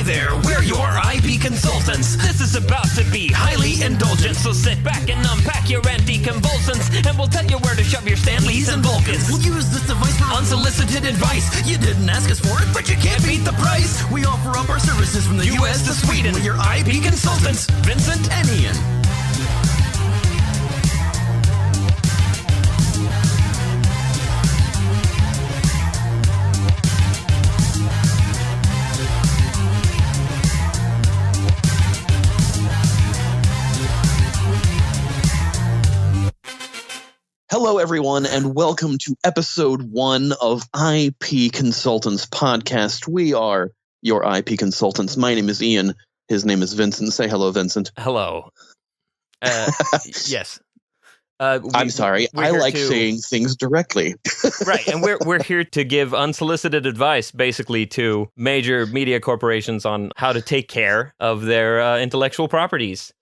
there, we're your IP consultants. This is about to be highly indulgent, so sit back and unpack your anticonvulsants, and we'll tell you where to shove your Stanleys and Vulcans. We'll use this device for unsolicited advice. You didn't ask us for it, but you can't beat the price. We offer up our services from the US to Sweden. We're your IP consultants, Vincent and Ian. Hello, everyone, and welcome to episode 1 of IP Consultants Podcast. We are your IP consultants. My name is Ian. His name is Vincent. Say hello, Vincent. Hello. Yes. I'm sorry. I like saying things directly. Right, and we're here to give unsolicited advice, basically, to major media corporations on how to take care of their intellectual properties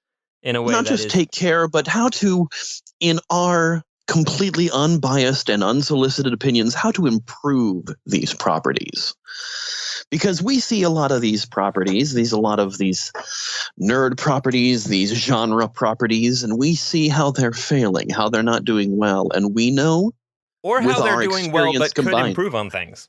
in a way not just take care, but how to, in our completely unbiased and unsolicited opinions, how to improve these properties. Because we see a lot of these properties, a lot of these nerd properties, these genre properties, and we see how they're failing, how they're not doing well, and we know, or how they're doing well but could improve on things.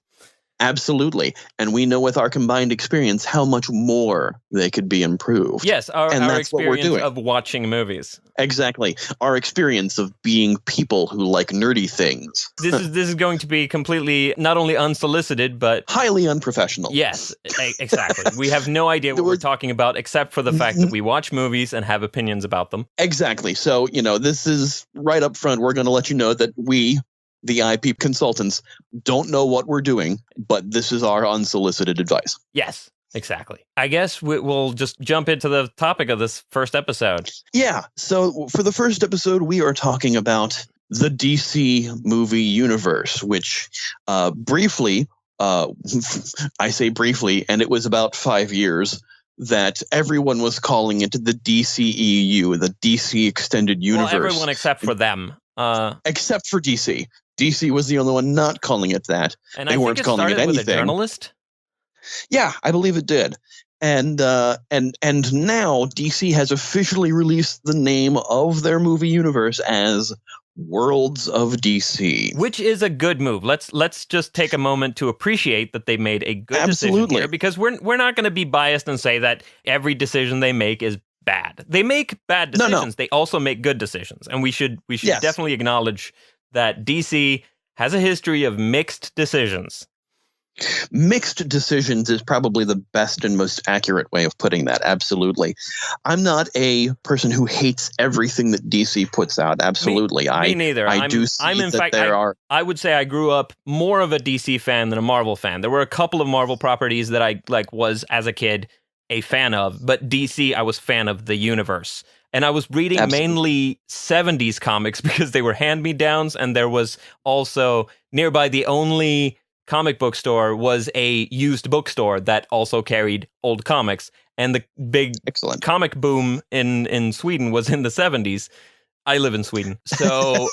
Absolutely. And we know with our combined experience how much more they could be improved. Yes, our that's experience what we're doing. Of watching movies. Exactly. Our experience of being people who like nerdy things. This is going to be completely not only unsolicited, but highly unprofessional. Yes, exactly. We have no idea what we're talking about except for the fact that we watch movies and have opinions about them. Exactly. So, this is right up front. We're going to let you know that we, the IP consultants, don't know what we're doing, but this is our unsolicited advice. Yes, exactly. I guess we'll just jump into the topic of this first episode. Yeah. So for the first episode, we are talking about the DC movie universe, which briefly, I say briefly, and it was about 5 years, that everyone was calling it the DCEU, the DC Extended Universe. Well, everyone except for them. Except for DC. DC was the only one not calling it that. And they weren't calling it anything. With a journalist? Yeah, I believe it did. And now DC has officially released the name of their movie universe as Worlds of DC, which is a good move. Let's just take a moment to appreciate that they made a good decision here, because we're not going to be biased and say that every decision they make is bad. They make bad decisions. No. They also make good decisions, and we should yes. definitely acknowledge that DC has a history of mixed decisions. Mixed decisions is probably the best and most accurate way of putting that. Absolutely. I'm not a person who hates everything that DC puts out. Absolutely. Me neither. I would say I grew up more of a DC fan than a Marvel fan. There were a couple of Marvel properties that I was as a kid a fan of, but DC I was fan of the universe. And I was reading mainly 70s comics because they were hand-me-downs, and there was also nearby the only comic book store was a used bookstore that also carried old comics. And the big comic boom in Sweden was in the 70s. I live in Sweden. So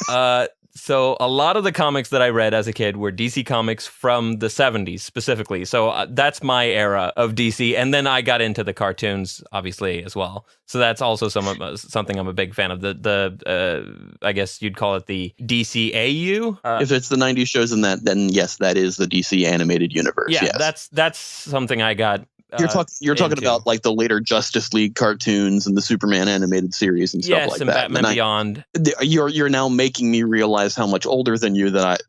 so a lot of the comics that I read as a kid were DC comics from the 70s specifically. So that's my era of DC. And then I got into the cartoons, obviously, as well. So that's also something I'm a big fan of. I guess you'd call it the DCAU. If it's the 90s shows in that, then yes, that is the DC animated universe. Yeah, yes. That's something I got. You're talking about like the later Justice League cartoons and the Superman animated series and stuff like that. Yes, and Batman Beyond. You're now making me realize how much older than you that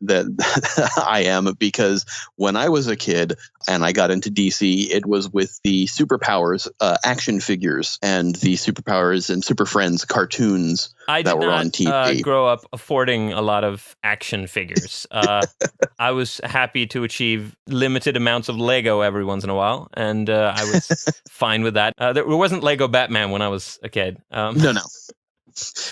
I am, because when I was a kid and I got into DC, it was with the Superpowers action figures and the Superpowers and Super Friends cartoons that were on TV. I did not grow up affording a lot of action figures. I was happy to achieve limited amounts of Lego every once in a while, and I was fine with that. There wasn't Lego Batman when I was a kid. No,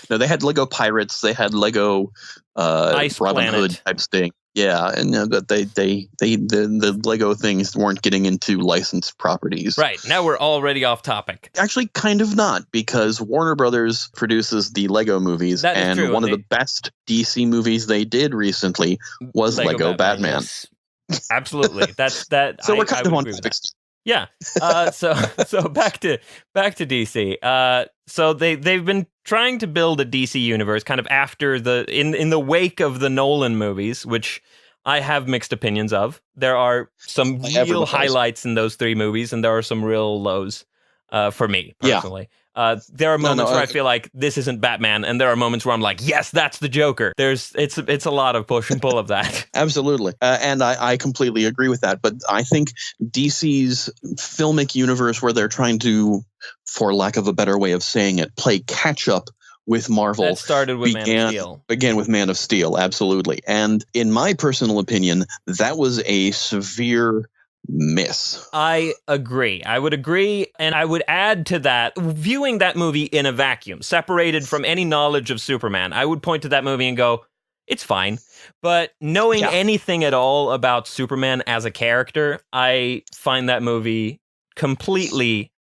they had Lego Pirates. They had Lego Ice Robin Planet. Hood type thing. Yeah, and but the Lego things weren't getting into licensed properties. Right, now we're already off topic. Actually, kind of not, because Warner Brothers produces the Lego movies, and true. One of the best DC movies they did recently was Lego Batman. Yes. Absolutely, that's that. So we're kind of on topic. Yeah. So back to DC. So they've been trying to build a DC universe kind of after in the wake of the Nolan movies, which I have mixed opinions of. There are some real highlights in those 3 movies, and there are some real lows for me personally. There are moments where I feel like this isn't Batman, and there are moments where I'm like, yes, that's the Joker. It's a lot of push and pull of that. Absolutely. And I completely agree with that. But I think DC's filmic universe, where they're trying to, for lack of a better way of saying it, play catch up with Marvel. That started with Man of Steel. Began with Man of Steel, absolutely. And in my personal opinion, that was a severe miss. I agree. I would agree, and I would add to that, viewing that movie in a vacuum, separated from any knowledge of Superman, I would point to that movie and go, it's fine. But knowing anything at all about Superman as a character, I find that movie completely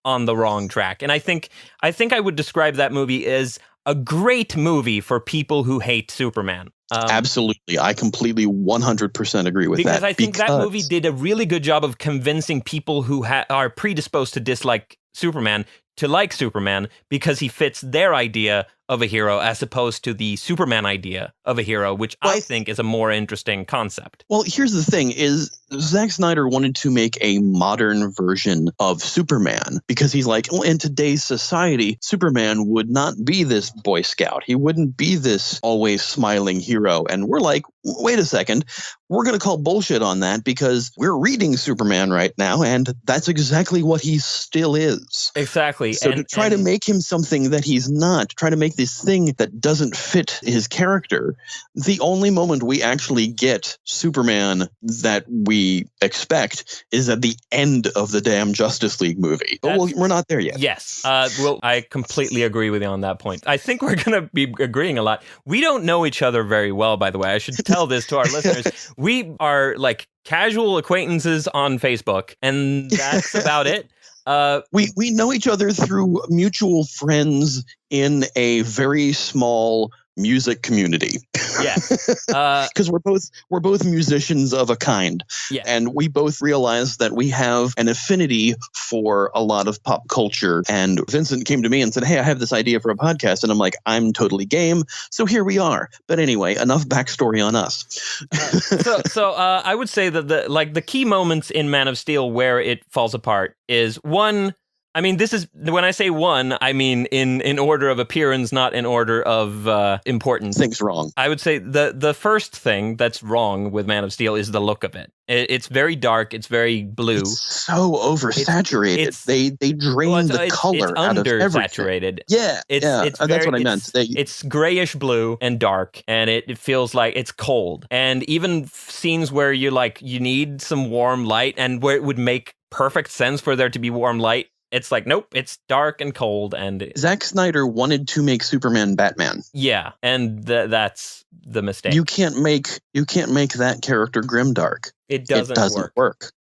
on the wrong track. And I think I would describe that movie as a great movie for people who hate Superman. Absolutely. I completely 100% agree with that. Because I think that movie did a really good job of convincing people who are predisposed to dislike Superman to like Superman, because he fits their idea of a hero as opposed to the Superman idea of a hero, which I think is a more interesting concept. Well, here's the thing is Zack Snyder wanted to make a modern version of Superman, because he's like, well, in today's society, Superman would not be this Boy Scout. He wouldn't be this always smiling hero. And we're like, wait a second, we're going to call bullshit on that, because we're reading Superman right now, and that's exactly what he still is. Exactly. So to try to make him something that he's not, try to make this thing that doesn't fit his character, the only moment we actually get Superman that we expect is at the end of the damn Justice League movie. But we're not there yet. Yes. Well, I completely agree with you on that point. I think we're going to be agreeing a lot. We don't know each other very well, by the way. I should tell this to our listeners. We are like casual acquaintances on Facebook, and that's about it. We know each other through mutual friends in a very small music community. Yes, because we're both musicians of a kind, and we both realize that we have an affinity for a lot of pop culture. And Vincent came to me and said, "Hey, I have this idea for a podcast," and I'm like, "I'm totally game." So here we are. But anyway, enough backstory on us. So I would say that the key moments in Man of Steel where it falls apart is one. I mean, this is, when I say one, I mean in order of appearance, not in order of importance. Things wrong. I would say the first thing that's wrong with Man of Steel is the look of it. It's very dark. It's very blue. It's so oversaturated. They drain the color out of everything. Saturated. Yeah, that's what I meant. It's grayish blue and dark, and it feels like it's cold. And even scenes where you need some warm light, and where it would make perfect sense for there to be warm light, it's like, nope, it's dark and cold. And Zack Snyder wanted to make Superman Batman. Yeah, and that's the mistake. You can't make that character grimdark. It doesn't work.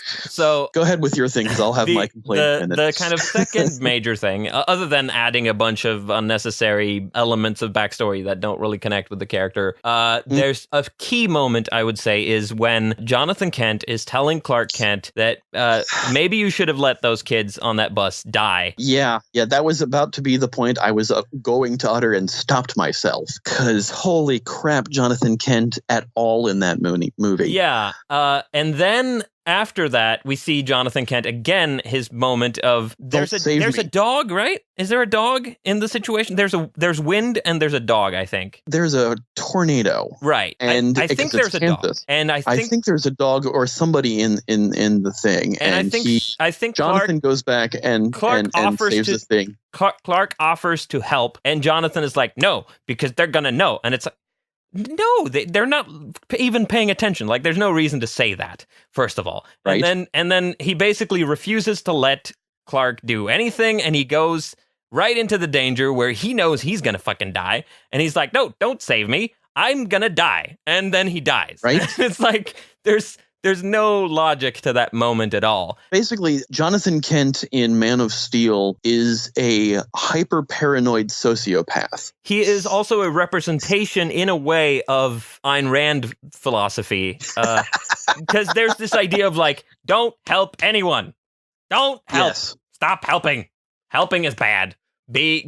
So go ahead with your thing, because I'll have my complaint. The kind of second major thing, other than adding a bunch of unnecessary elements of backstory that don't really connect with the character, there's a key moment, I would say, is when Jonathan Kent is telling Clark Kent that maybe you should have let those kids on that bus die. Yeah, that was about to be the point I was going to utter and stopped myself, because holy crap, Jonathan Kent at all in that movie. Yeah, and then after that, we see Jonathan Kent again, his moment of there's a dog, right? Is there a dog in the situation? There's wind and there's a dog, I think. There's a tornado. Right. And I think there's a dog. And I think there's a dog or somebody in the thing. And I think Jonathan goes back and saves the thing. Clark offers to help, and Jonathan is like, no, because they're gonna know. And it's like, no, they're not even paying attention. Like, there's no reason to say that, first of all. Right. And then he basically refuses to let Clark do anything, and he goes right into the danger where he knows he's gonna fucking die. And he's like, no, don't save me. I'm gonna die. And then he dies. Right. It's like there's There's no logic to that moment at all. Basically, Jonathan Kent in Man of Steel is a hyper-paranoid sociopath. He is also a representation, in a way, of Ayn Rand philosophy. Because there's this idea of, like, don't help anyone. Don't help. Yes. Stop helping. Helping is bad.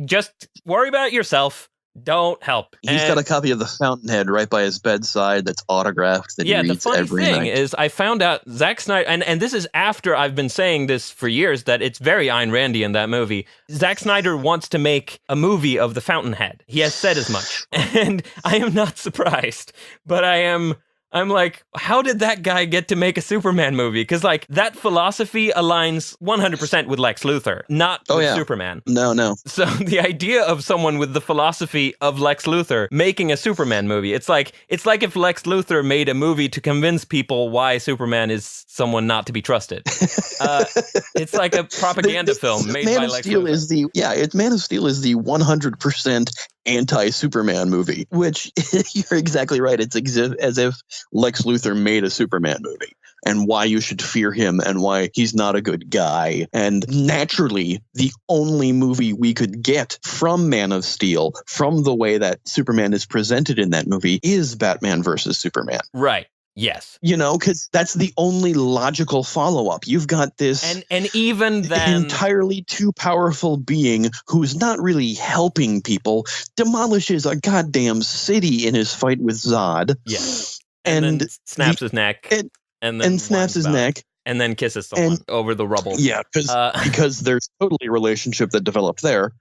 Just worry about yourself. Don't help. He's got a copy of The Fountainhead right by his bedside that's autographed that he reads the funny every thing night. is I found out Zack Snyder, and this is after I've been saying this for years, that it's very Ayn Randian, that movie. Zack Snyder wants to make a movie of The Fountainhead. He has said as much. And I am not surprised, but I'm like, how did that guy get to make a Superman movie? Because, like, that philosophy aligns 100% with Lex Luthor, not with Superman. No. So the idea of someone with the philosophy of Lex Luthor making a Superman movie, it's like if Lex Luthor made a movie to convince people why Superman is someone not to be trusted. It's like a propaganda film made by Lex Luthor. Man of Steel is the 100% anti-Superman movie, which you're exactly right. It's as if Lex Luthor made a Superman movie and why you should fear him and why he's not a good guy. And naturally, the only movie we could get from Man of Steel, from the way that Superman is presented in that movie, is Batman versus Superman. Right. Yes. You know, because that's the only logical follow-up. You've got this and even then entirely too powerful being who's not really helping people, demolishes a goddamn city in his fight with Zod. Yes. And then snaps his neck. And snaps his neck. And then kisses someone over the rubble. Yeah, because there's totally a relationship that developed there.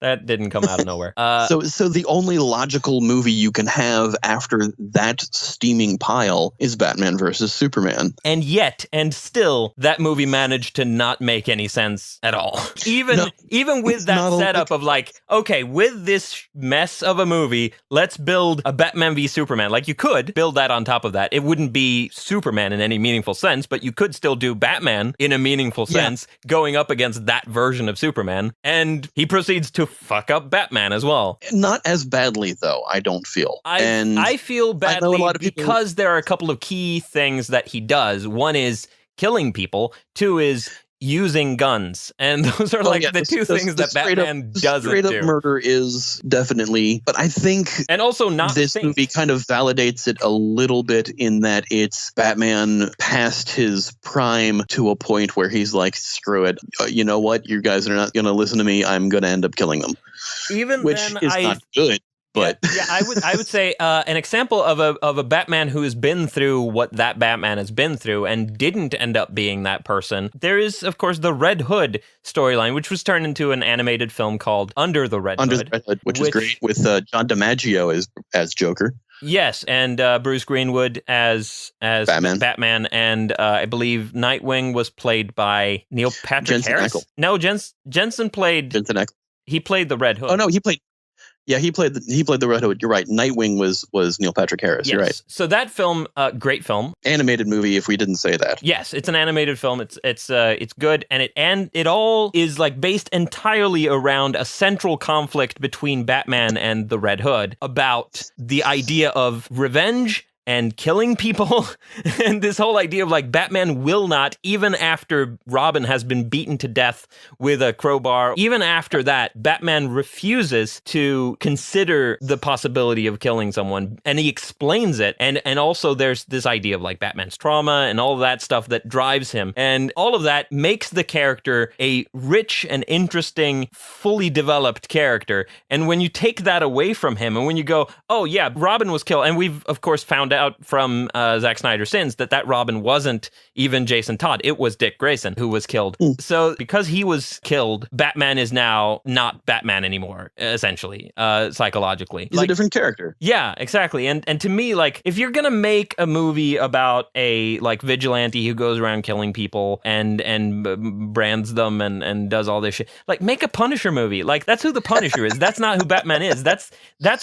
That didn't come out of nowhere. So the only logical movie you can have after that steaming pile is Batman versus Superman. And yet, and still, that movie managed to not make any sense at all. Even with that setup of like, okay, with this mess of a movie, let's build a Batman v Superman. Like, you could build that on top of that. It wouldn't be Superman in any meaningful sense, but you could still do Batman in a meaningful sense going up against that version of Superman. And he proceeds to fuck up Batman as well. Not as badly, though, I don't feel. I feel badly because there are a couple of key things that he does. One is killing people. Two is using guns. And those are the two things that Batman doesn't do. Straight up murder is definitely, but I think and also not this movie kind of validates it a little bit in that it's Batman past his prime to a point where he's like, screw it. You know what? You guys are not going to listen to me. I'm going to end up killing them. Which is not good. But I would say an example of a Batman who has been through what that Batman has been through and didn't end up being that person. There is, of course, the Red Hood storyline, which was turned into an animated film called Under the Red Hood, which is great with John DiMaggio as Joker. Yes, and Bruce Greenwood as Batman, and I believe Nightwing was played by Neil Patrick Harris. Eckel. No, Jensen played. Jensen Eckel. He played the Red Hood. Oh no, he played the Red Hood. You're right. Nightwing was Neil Patrick Harris. Yes. You're right. So that film, great film, animated movie. If we didn't say that, yes, it's an animated film. It's good, and it all is like based entirely around a central conflict between Batman and the Red Hood about the idea of revenge and killing people, and this whole idea of like Batman will not, even after Robin has been beaten to death with a crowbar, even after that, Batman refuses to consider the possibility of killing someone, and he explains it, and also there's this idea of like Batman's trauma and all of that stuff that drives him, and all of that makes the character a rich and interesting, fully developed character, and when you take that away from him, and when you go, oh yeah, Robin was killed, and we've of course found out from Zack Snyder's Sins that Robin wasn't even Jason Todd. It was Dick Grayson who was killed. So because he was killed, Batman is now not Batman anymore, essentially, psychologically. He's a different character. Yeah, exactly. And to me, like, if you're gonna make a movie about a like vigilante who goes around killing people and brands them and does all this shit, like, make a Punisher movie. Like, that's who the Punisher is. That's not who Batman is. That's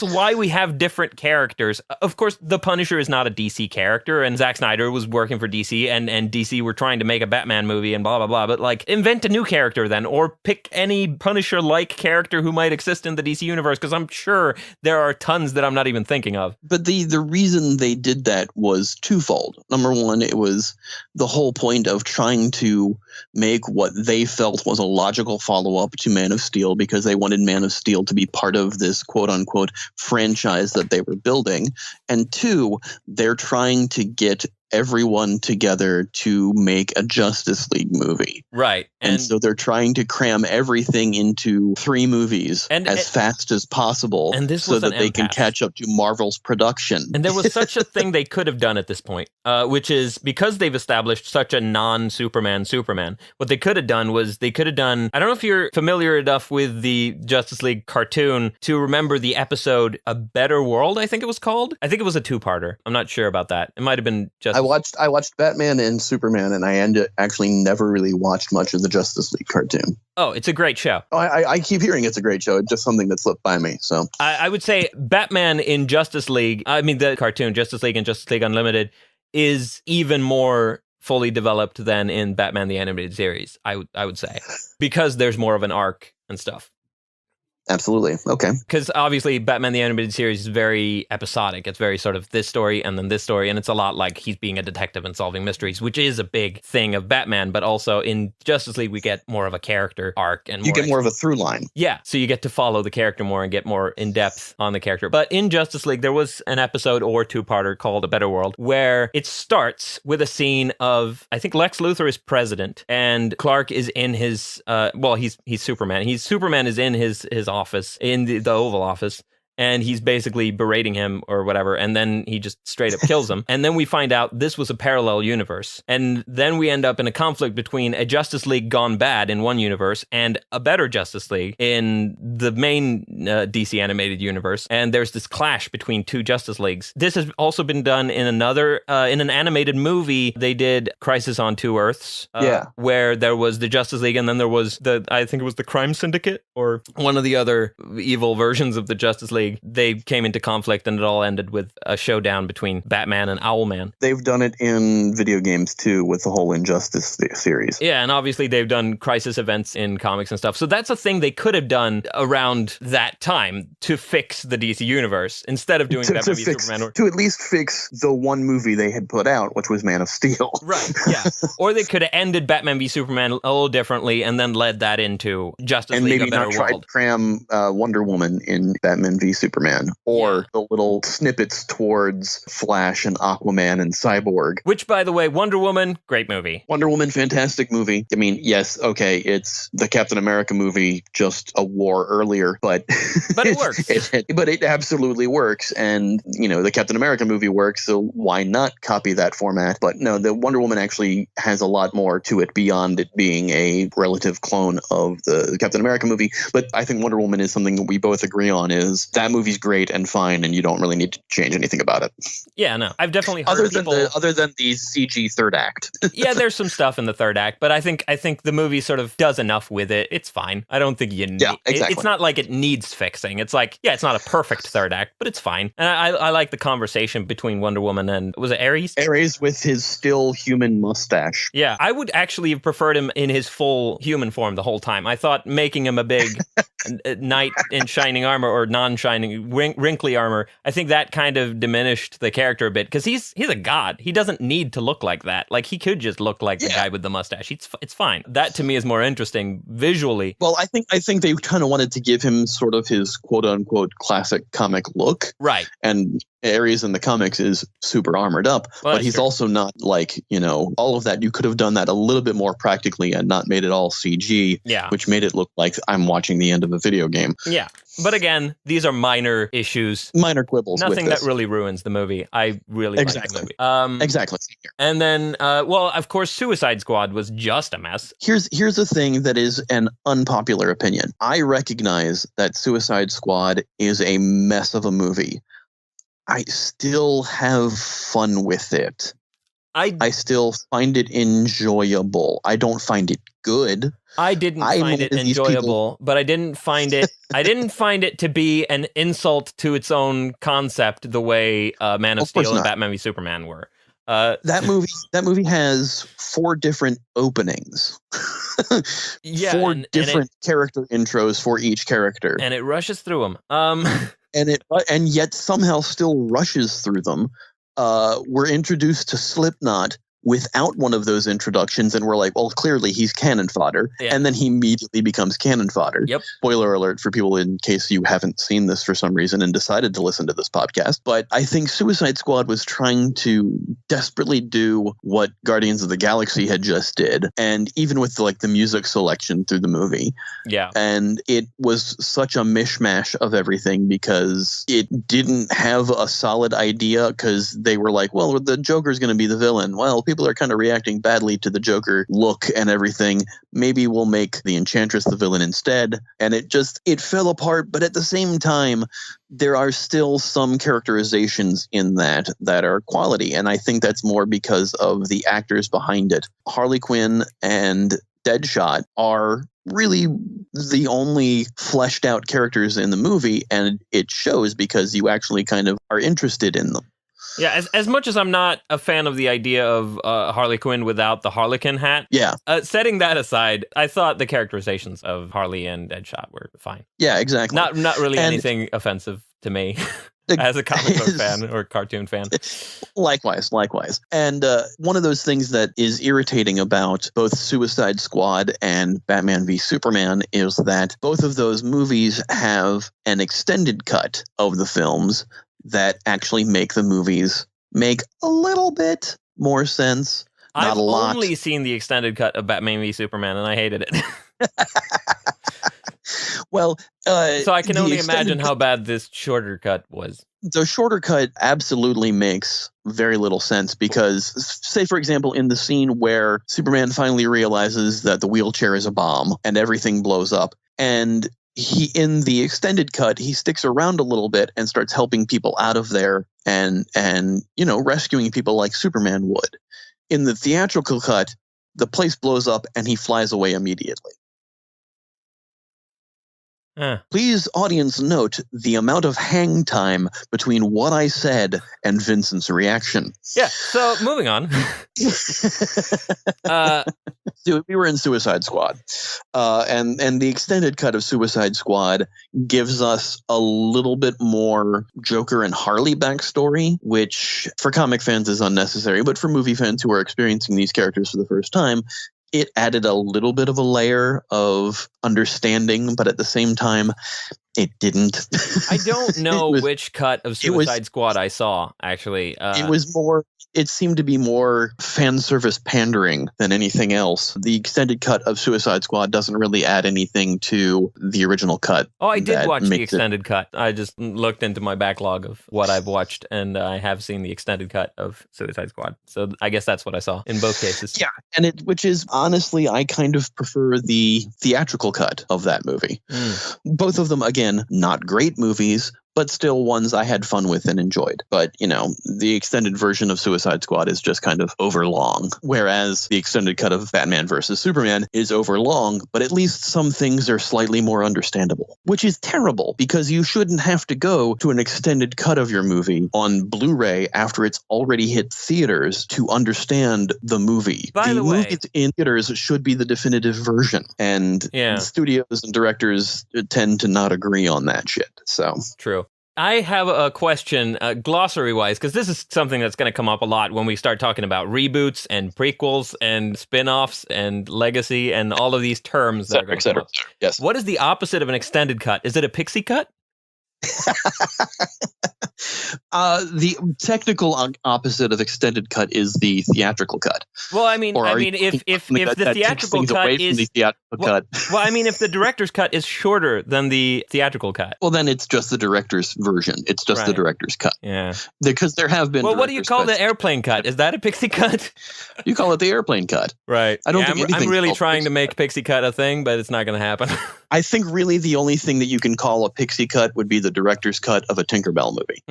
why we have different characters. Of course, the Punisher is not a DC character, and Zack Snyder was working for DC, and DC were trying to make a Batman movie and blah, blah, blah. But like, invent a new character then, or pick any Punisher-like character who might exist in the DC universe, because I'm sure there are tons that I'm not even thinking of. But the reason they did that was twofold. Number one, it was the whole point of trying to make what they felt was a logical follow-up to Man of Steel, because they wanted Man of Steel to be part of this quote-unquote franchise that they were building. And two, they're trying to get everyone together to make a Justice League movie. Right. And so they're trying to cram everything into 3 movies as fast as possible, and this so was that they can catch up to Marvel's production. And there was such a thing they could have done at this point, which is because they've established such a non-Superman Superman, what they could have done was I don't know if you're familiar enough with the Justice League cartoon to remember the episode A Better World, I think it was called. I think it was a 2-parter. I'm not sure about that. It might have been just... I watched Batman and Superman, and I actually never really watched much of the Justice League cartoon. Oh, it's a great show. Oh, I keep hearing it's a great show. It's just something that slipped by me. So I would say Batman in Justice League, I mean the cartoon Justice League and Justice League Unlimited, is even more fully developed than in Batman the Animated Series, I would say, because there's more of an arc and stuff. Absolutely. Okay. Because obviously Batman the Animated Series is very episodic. It's very sort of this story and then this story. And it's a lot like he's being a detective and solving mysteries, which is a big thing of Batman. But also in Justice League, we get more of a character arc. And you get more of a through line. Yeah. So you get to follow the character more and get more in depth on the character. But in Justice League, there was an episode or 2-parter called A Better World, where it starts with a scene of, I think Lex Luthor is president and Clark is in his, he's Superman. Superman is in his office, in the Oval Office, and he's basically berating him or whatever, and then he just straight up kills him. And then we find out this was a parallel universe. And then we end up in a conflict between a Justice League gone bad in one universe and a better Justice League in the main DC animated universe. And there's this clash between 2 Justice Leagues. This has also been done in another, in an animated movie. They did Crisis on 2 Earths, where there was the Justice League, and then there was I think it was the Crime Syndicate, or one of the other evil versions of the Justice League. They came into conflict, and it all ended with a showdown between Batman and Owlman. They've done it in video games too, with the whole Injustice series. Yeah, and obviously they've done crisis events in comics and stuff. So that's a thing they could have done around that time to fix the DC universe, instead of doing Batman v Superman. To at least fix the one movie they had put out, which was Man of Steel. Right, yeah. Or they could have ended Batman v Superman a little differently and then led that into Justice League, A Better World. And maybe not try to cram Wonder Woman in Batman v Superman, or the little snippets towards Flash and Aquaman and Cyborg. Which, by the way, Wonder Woman, great movie. Wonder Woman, fantastic movie. I mean, yes, okay, it's the Captain America movie, just a war earlier, but it works. But it absolutely works, and the Captain America movie works, so why not copy that format? But no, the Wonder Woman actually has a lot more to it beyond it being a relative clone of the Captain America movie. But I think Wonder Woman is something that we both agree on, is that movie's great and fine, and you don't really need to change anything about it. Yeah, no, I've definitely heard other than the CG third act. Yeah, there's some stuff in the third act, but I think the movie sort of does enough with it. It's fine. I don't think you need. Yeah, exactly. It's not like it needs fixing. It's like, yeah, it's not a perfect third act, but it's fine. And I like the conversation between Wonder Woman and, was it Ares? Ares with his still human mustache. Yeah, I would actually have preferred him in his full human form the whole time. I thought making him a big knight in shining armor, or non-shining wrinkly armor, I think that kind of diminished the character a bit, because he's a god. He doesn't need to look like that. Like, he could just look like the guy with the mustache. It's fine. That to me is more interesting visually. Well, I think they kind of wanted to give him sort of his quote unquote classic comic look. Right. And Ares in the comics is super armored up, but he's also not like, all of that. You could have done that a little bit more practically and not made it all CG, which made it look like I'm watching the end of a video game. Yeah. But again, these are minor issues. Minor quibbles. Nothing that really ruins the movie. I really like the movie. Exactly. And then, of course, Suicide Squad was just a mess. Here's the thing that is an unpopular opinion. I recognize that Suicide Squad is a mess of a movie. I still have fun with it. I still find it enjoyable. I don't find it good. I didn't find it enjoyable, but I didn't find it to be an insult to its own concept the way Man of Steel and Batman v Superman were. That movie has 4 different openings. Yeah, 4 different character intros for each character, and it rushes through them. And yet somehow still rushes through them. We're introduced to Slipknot without one of those introductions, and we're like, well, clearly he's cannon fodder. Yeah. And then he immediately becomes cannon fodder. Yep. Spoiler alert for people in case you haven't seen this for some reason and decided to listen to this podcast. But I think Suicide Squad was trying to desperately do what Guardians of the Galaxy had just did, and even with the music selection through the movie. Yeah. And it was such a mishmash of everything because it didn't have a solid idea, because they were like, well, the Joker's going to be the villain. Well, people are kind of reacting badly to the Joker look and everything. Maybe we'll make the Enchantress the villain instead. And it fell apart. But at the same time, there are still some characterizations in that are quality. And I think that's more because of the actors behind it. Harley Quinn and Deadshot are really the only fleshed out characters in the movie. And it shows because you actually kind of are interested in them. Yeah, as much as I'm not a fan of the idea of Harley Quinn without the Harlequin hat, yeah. Setting that aside, I thought the characterizations of Harley and Deadshot were fine. Yeah, exactly. Not really anything offensive to me as a comic book fan or cartoon fan. Likewise. And one of those things that is irritating about both Suicide Squad and Batman v Superman is that both of those movies have an extended cut of the films that actually make the movies make a little bit more sense. Not I've a lot. only seen the extended cut of Batman v Superman, and I hated it. Well, so I can only imagine how bad this shorter cut was. The shorter cut absolutely makes very little sense because, say, for example, in the scene where Superman finally realizes that the wheelchair is a bomb and everything blows up, and in the extended cut, he sticks around a little bit and starts helping people out of there and rescuing people like Superman would. In the theatrical cut, the place blows up and he flies away immediately. Please, audience, note the amount of hang time between what I said and Vincent's reaction. Yeah, so moving on. We were in Suicide Squad, and the extended cut of Suicide Squad gives us a little bit more Joker and Harley backstory, which for comic fans is unnecessary, but for movie fans who are experiencing these characters for the first time, it added a little bit of a layer of understanding, but at the same time, it didn't. I don't know which cut of Suicide Squad I saw, actually. It seemed to be more fan service pandering than anything else. The extended cut of Suicide Squad doesn't really add anything to the original cut. Oh, I did watch the extended cut. I just looked into my backlog of what I've watched, and I have seen the extended cut of Suicide Squad. So I guess that's what I saw in both cases. Yeah, and which is, honestly, I kind of prefer the theatrical cut of that movie. Both of them, again, not great movies, but still ones I had fun with and enjoyed. But, the extended version of Suicide Squad is just kind of overlong, whereas the extended cut of Batman versus Superman is overlong, but at least some things are slightly more understandable, which is terrible because you shouldn't have to go to an extended cut of your movie on Blu-ray after it's already hit theaters to understand the movie. By the way, movies in theaters should be the definitive version, and studios and directors tend to not agree on that shit. So true. I have a question, glossary-wise, because this is something that's going to come up a lot when we start talking about reboots and prequels and spin-offs and legacy and all of these terms that are going to come up. Yes. What is the opposite of an extended cut? Is it a pixie cut? The technical opposite of extended cut is the theatrical cut. Well, if the theatrical cut is if the director's cut is shorter than the theatrical cut, well, then it's just the director's version. It's just the director's cut. Yeah, because there have been. Well, what do you call the airplane cut? Is that a pixie cut? You call it the airplane cut, right? I don't think I'm really trying to make pixie cut a thing, but it's not going to happen. I think really the only thing that you can call a pixie cut would be the director's cut of a Tinkerbell movie.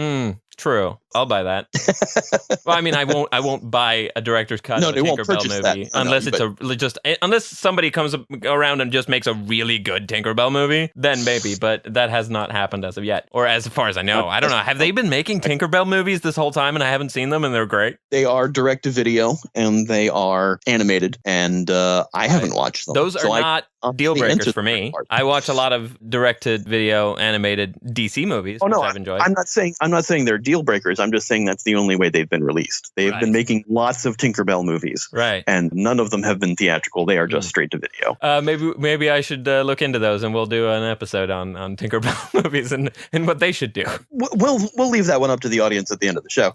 True. I'll buy that. Well, I mean, I won't buy a director's cut of a they won't Tinkerbell purchase movie that. unless it's unless somebody comes around and just makes a really good Tinkerbell movie. Then maybe, but that has not happened as of yet, or as far as I know. I don't know. Have they been making Tinkerbell movies this whole time and I haven't seen them and they're great? They are direct to video and they are animated, and I haven't watched them. Those are not deal breakers for me. Part. I watch a lot of direct to video animated DC movies, which I've enjoyed. I'm not saying they're deal breakers. I'm just saying that's the only way they've been released. They've been making lots of Tinkerbell movies, right? And none of them have been theatrical. They are just straight to video. Maybe I should look into those, and we'll do an episode on Tinkerbell movies and what they should do. We'll leave that one up to the audience at the end of the show.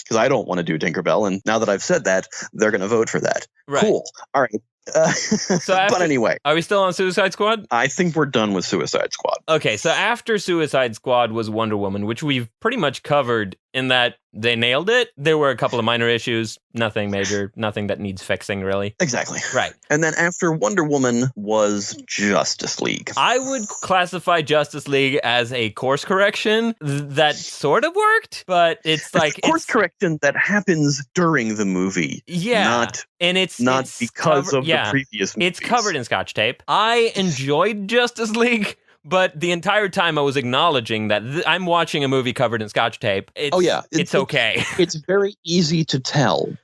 Because I don't want to do Tinkerbell, and now that I've said that, they're going to vote for that. Right. Cool. All right. But anyway, are we still on Suicide Squad? I think we're done with Suicide Squad. Okay, so after Suicide Squad was Wonder Woman, which we've pretty much covered in that they nailed it. There were a couple of minor issues, nothing major, nothing that needs fixing, really. Exactly. Right. And then after Wonder Woman was Justice League. I would classify Justice League as a course correction that sort of worked, but it's like... course correction that happens during the movie. Yeah. It's because of the previous movies. It's covered in Scotch tape. I enjoyed Justice League, but the entire time I was acknowledging that I'm watching a movie covered in Scotch tape. It's okay. It's very easy to tell.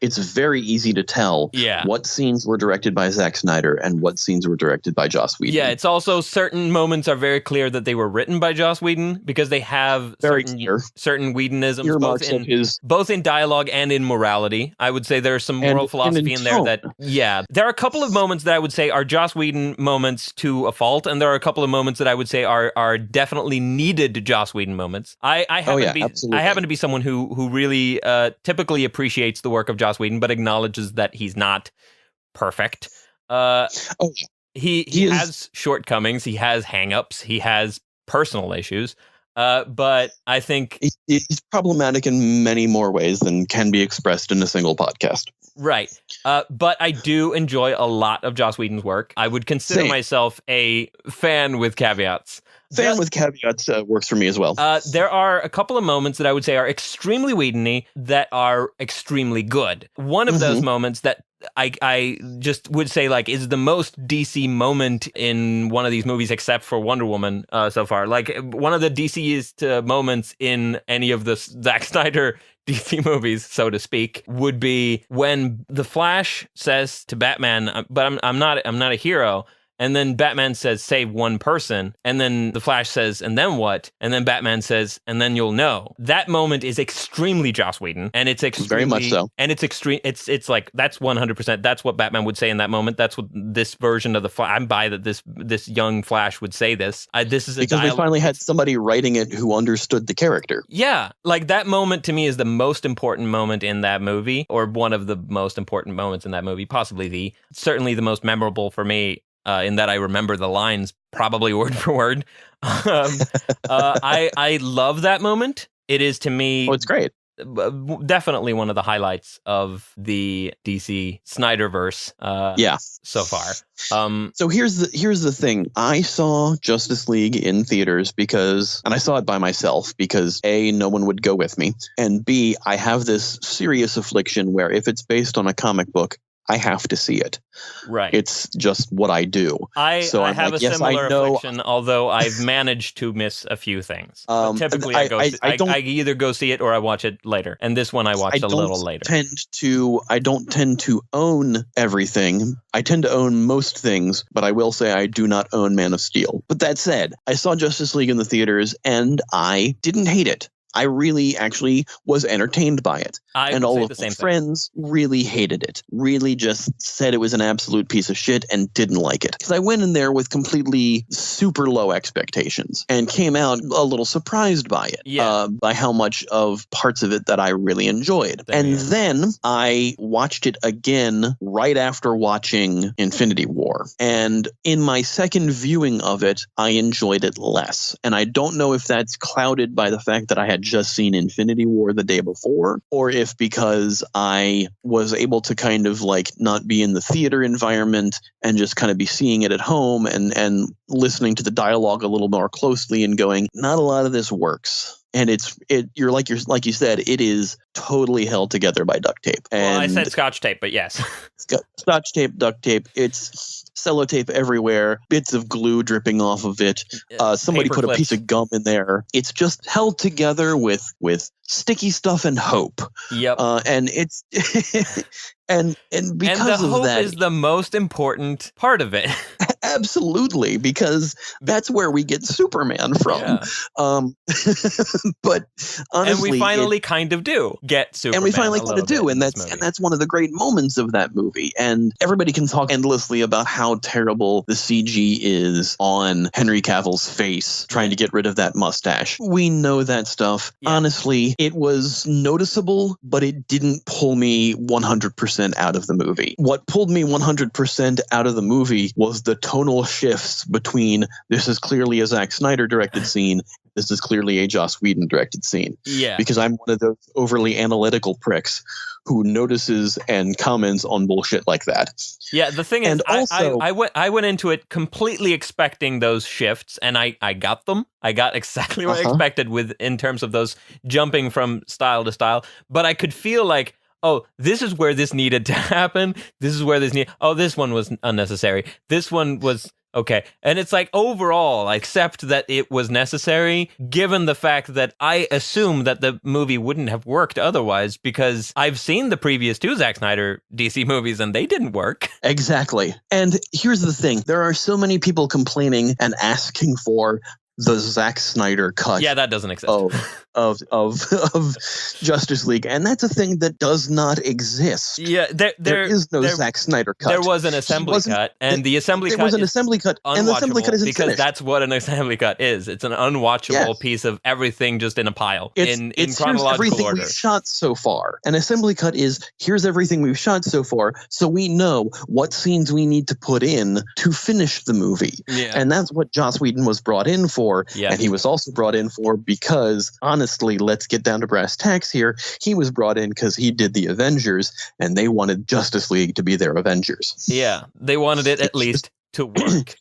What scenes were directed by Zack Snyder and what scenes were directed by Joss Whedon. Yeah, it's also certain moments are very clear that they were written by Joss Whedon because they have certain Whedonisms both in dialogue and in morality. I would say there's some moral philosophy in there that, there are a couple of moments that I would say are Joss Whedon moments to a fault, and there are a couple of moments that I would say are definitely needed Joss Whedon moments. I happen to be someone who really typically appreciates the work of Joss Whedon, but acknowledges that he's not perfect. He has shortcomings. He has hang-ups. He has personal issues. But I think he's problematic in many more ways than can be expressed in a single podcast. Right. But I do enjoy a lot of Joss Whedon's work. I would consider myself a fan with caveats. Fan with caveats works for me as well. There are a couple of moments that I would say are extremely Whedon-y that are extremely good. One of those moments that I just would say like is the most DC moment in one of these movies except for Wonder Woman so far. Like one of the DCest moments in any of the Zack Snyder DC movies, so to speak, would be when the Flash says to Batman, "But I'm not a hero." And then Batman says, save one person. And then the Flash says, and then what? And then Batman says, and then you'll know. That moment is extremely Joss Whedon. And it's extremely... Very much so. And it's extreme. It's like, that's 100%. That's what Batman would say in that moment. That's what this version of the Flash... I'm by that this young Flash would say this. This is because they finally had somebody writing it who understood the character. Yeah. Like that moment to me is the most important moment in that movie, or one of the most important moments in that movie, possibly certainly the most memorable for me. In that I remember the lines probably word for word. I love that moment. It is to me... Oh, it's great. Definitely one of the highlights of the DC Snyderverse so far. So here's the thing. I saw Justice League in theaters and I saw it by myself because A, no one would go with me, and B, I have this serious affliction where if it's based on a comic book, I have to see it. Right. It's just what I do. I have a similar affliction, although I've managed to miss a few things. Typically, I either go see it or I watch it later. And this one I watched a little later. I don't tend to own everything. I tend to own most things, but I will say I do not own Man of Steel. But that said, I saw Justice League in the theaters and I didn't hate it. I really actually was entertained by it. And all of my friends really hated it, really just said it was an absolute piece of shit and didn't like it. Because I went in there with completely super low expectations and came out a little surprised by it, by how much of parts of it that I really enjoyed. Then I watched it again right after watching Infinity War. And in my second viewing of it, I enjoyed it less. And I don't know if that's clouded by the fact that I had had just seen Infinity War the day before, or if because I was able to kind of like not be in the theater environment and just kind of be seeing it at home and listening to the dialogue a little more closely and going, not a lot of this works. And you're like you said, it is totally held together by duct tape. And well, I said Scotch tape, but yes. Scotch tape, duct tape. It's sellotape everywhere. Bits of glue dripping off of it. Somebody Paper put clips. a piece of gum in there. It's just held together with sticky stuff and hope. Yep. And it's and because and the of hope that, is the most important part of it. absolutely, because that's where we get Superman from. Yeah. But honestly, and we finally kind of do get Superman. And we finally a kind of little do, bit and in this movie. that's one of the great moments of that movie. And everybody can talk endlessly about how terrible the CG is on Henry Cavill's face, trying to get rid of that mustache. We know that stuff. Yeah. Honestly, it was noticeable, but it didn't pull me 100% out of the movie. What pulled me 100% out of the movie was the tonal shifts between this is clearly a Zack Snyder directed scene, this is clearly a Joss Whedon directed scene. Yeah. Because I'm one of those overly analytical pricks who notices and comments on bullshit like that. Yeah, the thing is, And also, I went into it completely expecting those shifts, and I got them. I got exactly what I expected in terms of those jumping from style to style. But I could feel like, oh, this is where this needed to happen. This is where oh, this one was unnecessary. This one was okay. And it's like overall, I accept that it was necessary, given the fact that I assume that the movie wouldn't have worked otherwise, because I've seen the previous two Zack Snyder DC movies and they didn't work. Exactly. And here's the thing. There are so many people complaining and asking for the Zack Snyder cut. Yeah, that doesn't exist. Of Justice League, and that's a thing that does not exist. Yeah, there is no Zack Snyder cut. There was an assembly cut, and the assembly cut was an assembly cut, and the assembly cut isn't because finished. that's what an assembly cut is. It's an unwatchable piece of everything just in a pile in chronological here's everything order. we've shot so far. An assembly cut is here's everything we've shot so far, so we know what scenes we need to put in to finish the movie. Yeah. And that's what Joss Whedon was brought in for. Yeah. And he was also brought in for because, honestly, let's get down to brass tacks here. He was brought in because he did the Avengers, and they wanted Justice League to be their Avengers. Yeah, they wanted it at least to work.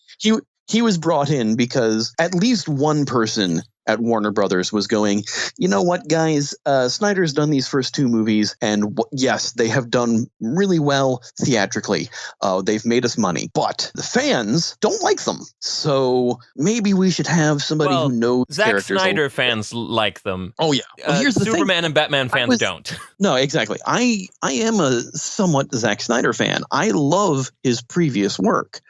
He was brought in because at least one person at Warner Brothers was going, you know what, guys, Snyder's done these first two movies, and yes, they have done really well theatrically. They've made us money, but the fans don't like them. So maybe we should have somebody who knows Zack characters. Snyder fans like them. Oh, yeah. Well, here's the Superman thing. and Batman fans don't. No, exactly. I am a somewhat Zack Snyder fan. I love his previous work.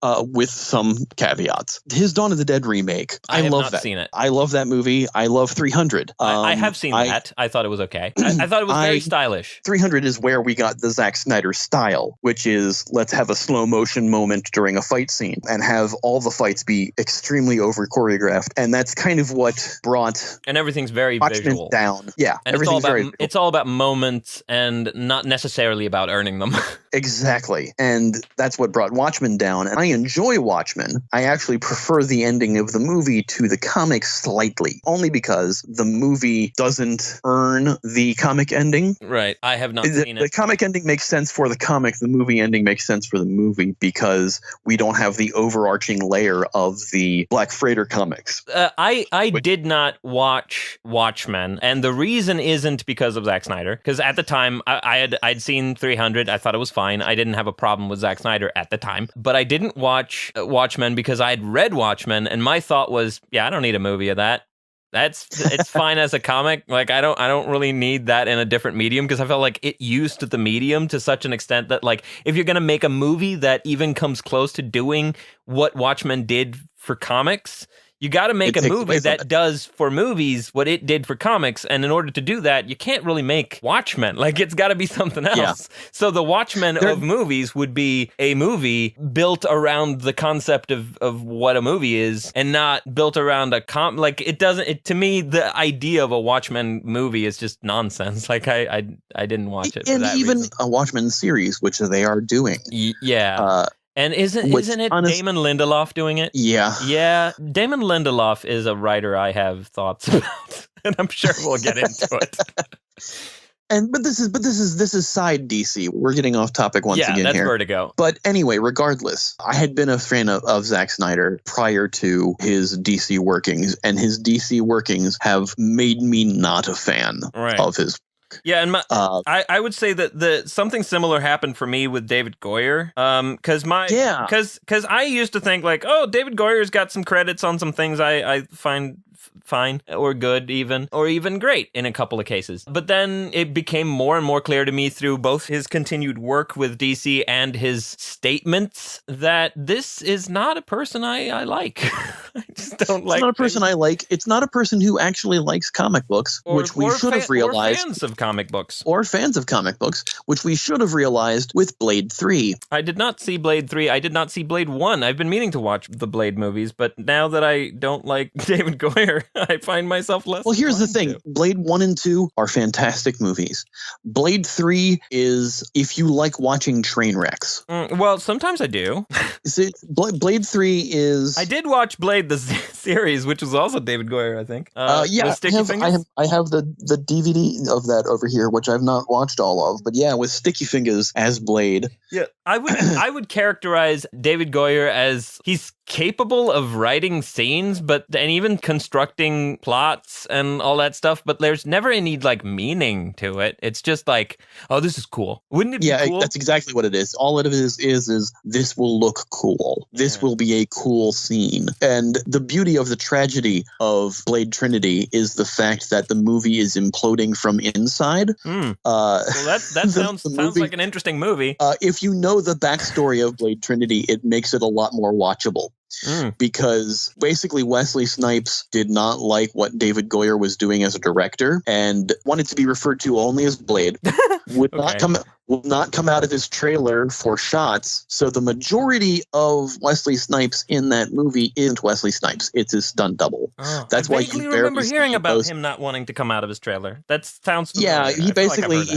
With some caveats. His Dawn of the Dead remake. I have love not that. seen it. I love that movie. I love 300. I have seen that. I thought it was okay. I thought it was very stylish. 300 is where we got the Zack Snyder style, which is let's have a slow motion moment during a fight scene and have all the fights be extremely over choreographed. And that's kind of what brought and everything's very visual down. Yeah, and it's all about moments and not necessarily about earning them. Exactly. And that's what brought Watchmen down. And I enjoy Watchmen. I actually prefer the ending of the movie to the comics slightly, only because the movie doesn't earn the comic ending. Right. I have not seen it. The comic ending makes sense for the comic. The movie ending makes sense for the movie because we don't have the overarching layer of the Black Freighter comics. I did not watch Watchmen, and the reason isn't because of Zack Snyder, because at the time I'd seen 300. I thought it was fine. I didn't have a problem with Zack Snyder at the time, but I didn't watch Watchmen because I had read Watchmen, and my thought was, yeah, I don't need a movie of that. It's fine as a comic. Like I don't really need that in a different medium, because I felt like it used the medium to such an extent that, like, if you're gonna make a movie that even comes close to doing what Watchmen did for comics, you got to make a movie that does for movies what it did for comics. And in order to do that, you can't really make Watchmen. Like, it's got to be something else. Yeah. So the Watchmen of movies would be a movie built around the concept of what a movie is, and not built around like it doesn't, to me, the idea of a Watchmen movie is just nonsense. Like I didn't watch it. And for that even reason. A Watchmen series, which they are doing. Yeah. And isn't it Damon Lindelof doing it? Yeah. Yeah. Damon Lindelof is a writer I have thoughts about. And I'm sure we'll get into it. But this is side DC. We're getting off topic once again that's here. Vertigo. But anyway, regardless, I had been a fan of Zack Snyder prior to his DC workings, and his DC workings have made me not a fan of his. Yeah, and I would say that something similar happened for me with David Goyer. Because I used to think like, oh, David Goyer's got some credits on some things I find fine or good or even great in a couple of cases. But then it became more and more clear to me through both his continued work with DC and his statements that this is not a person I like. I just don't like. It's not a person I like. It's not a person who actually likes comic books, which we should have realized. Or fans of comic books. Or fans of comic books, which we should have realized with Blade 3. I did not see Blade 3. I did not see Blade 1. I've been meaning to watch the Blade movies, but now that I don't like David Goyer, I find myself less. Well, here's the thing. Blade 1 and 2 are fantastic movies. Blade 3 is if you like watching train wrecks. Well, sometimes I do. Blade 3 is... I did watch Blade, the series, which was also David Goyer, I think. Yeah, I have the DVD of that over here, which I've not watched all of. But yeah, with Sticky Fingers as Blade. Yeah, I would characterize David Goyer as he's capable of writing scenes, and even constructing plots and all that stuff, but there's never any like meaning to it. It's just like, oh, this is cool. Wouldn't it be cool? Yeah, that's exactly what it is. All it is this will look cool. This will be a cool scene. And the beauty of the tragedy of Blade Trinity is the fact that the movie is imploding from inside. Well, that sounds like an interesting movie. If you know the backstory of Blade Trinity, it makes it a lot more watchable. Because basically Wesley Snipes did not like what David Goyer was doing as a director and wanted to be referred to only as Blade. Would not come out of his trailer for shots. So the majority of Wesley Snipes in that movie isn't Wesley Snipes. It's his stunt double. That's why you remember hearing about him not wanting to come out of his trailer. That sounds familiar. Yeah, he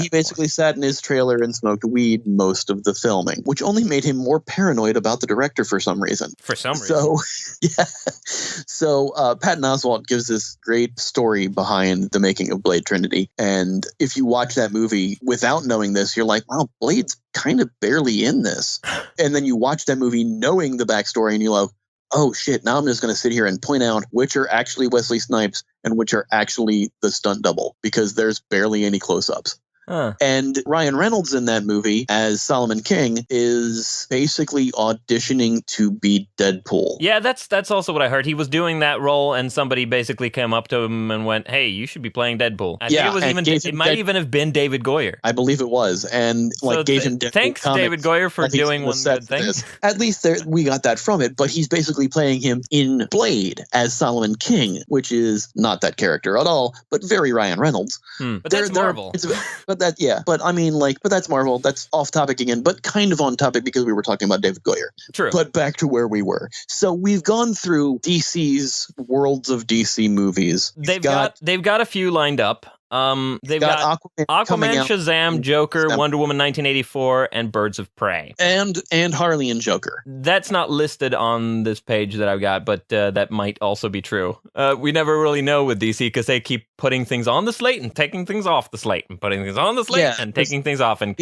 basically sat in his trailer and smoked weed most of the filming, which only made him more paranoid about the director for some reason. So, yeah. So Patton Oswalt gives this great story behind the making of Blade Trinity. And if you watch that movie without knowing this, you're like, wow, Blade's kind of barely in this. And then you watch that movie knowing the backstory and you're like, oh shit, now I'm just going to sit here and point out which are actually Wesley Snipes and which are actually the stunt double, because there's barely any close-ups. And Ryan Reynolds in that movie as Solomon King is basically auditioning to be Deadpool. Yeah, that's also what I heard. He was doing that role and somebody basically came up to him and went, hey, you should be playing Deadpool. I think it might even have been David Goyer. I believe it was. And gave him Deadpool. Thanks, David Goyer, for doing one good thing. At least we got that from it, but he's basically playing him in Blade as Solomon King, which is not that character at all, but very Ryan Reynolds. But that's Marvel. But that's Marvel. That's off topic again, but kind of on topic because we were talking about David Goyer. True. But back to where we were. So we've gone through DC's worlds of DC movies. They've got a few lined up. They've got Aquaman, Shazam, Joker, Wonder Woman 1984, and Birds of Prey. And Harley and Joker. That's not listed on this page that I've got, but that might also be true. We never really know with DC because they keep putting things on the slate and taking things off the slate and putting things on the slate and taking things off. And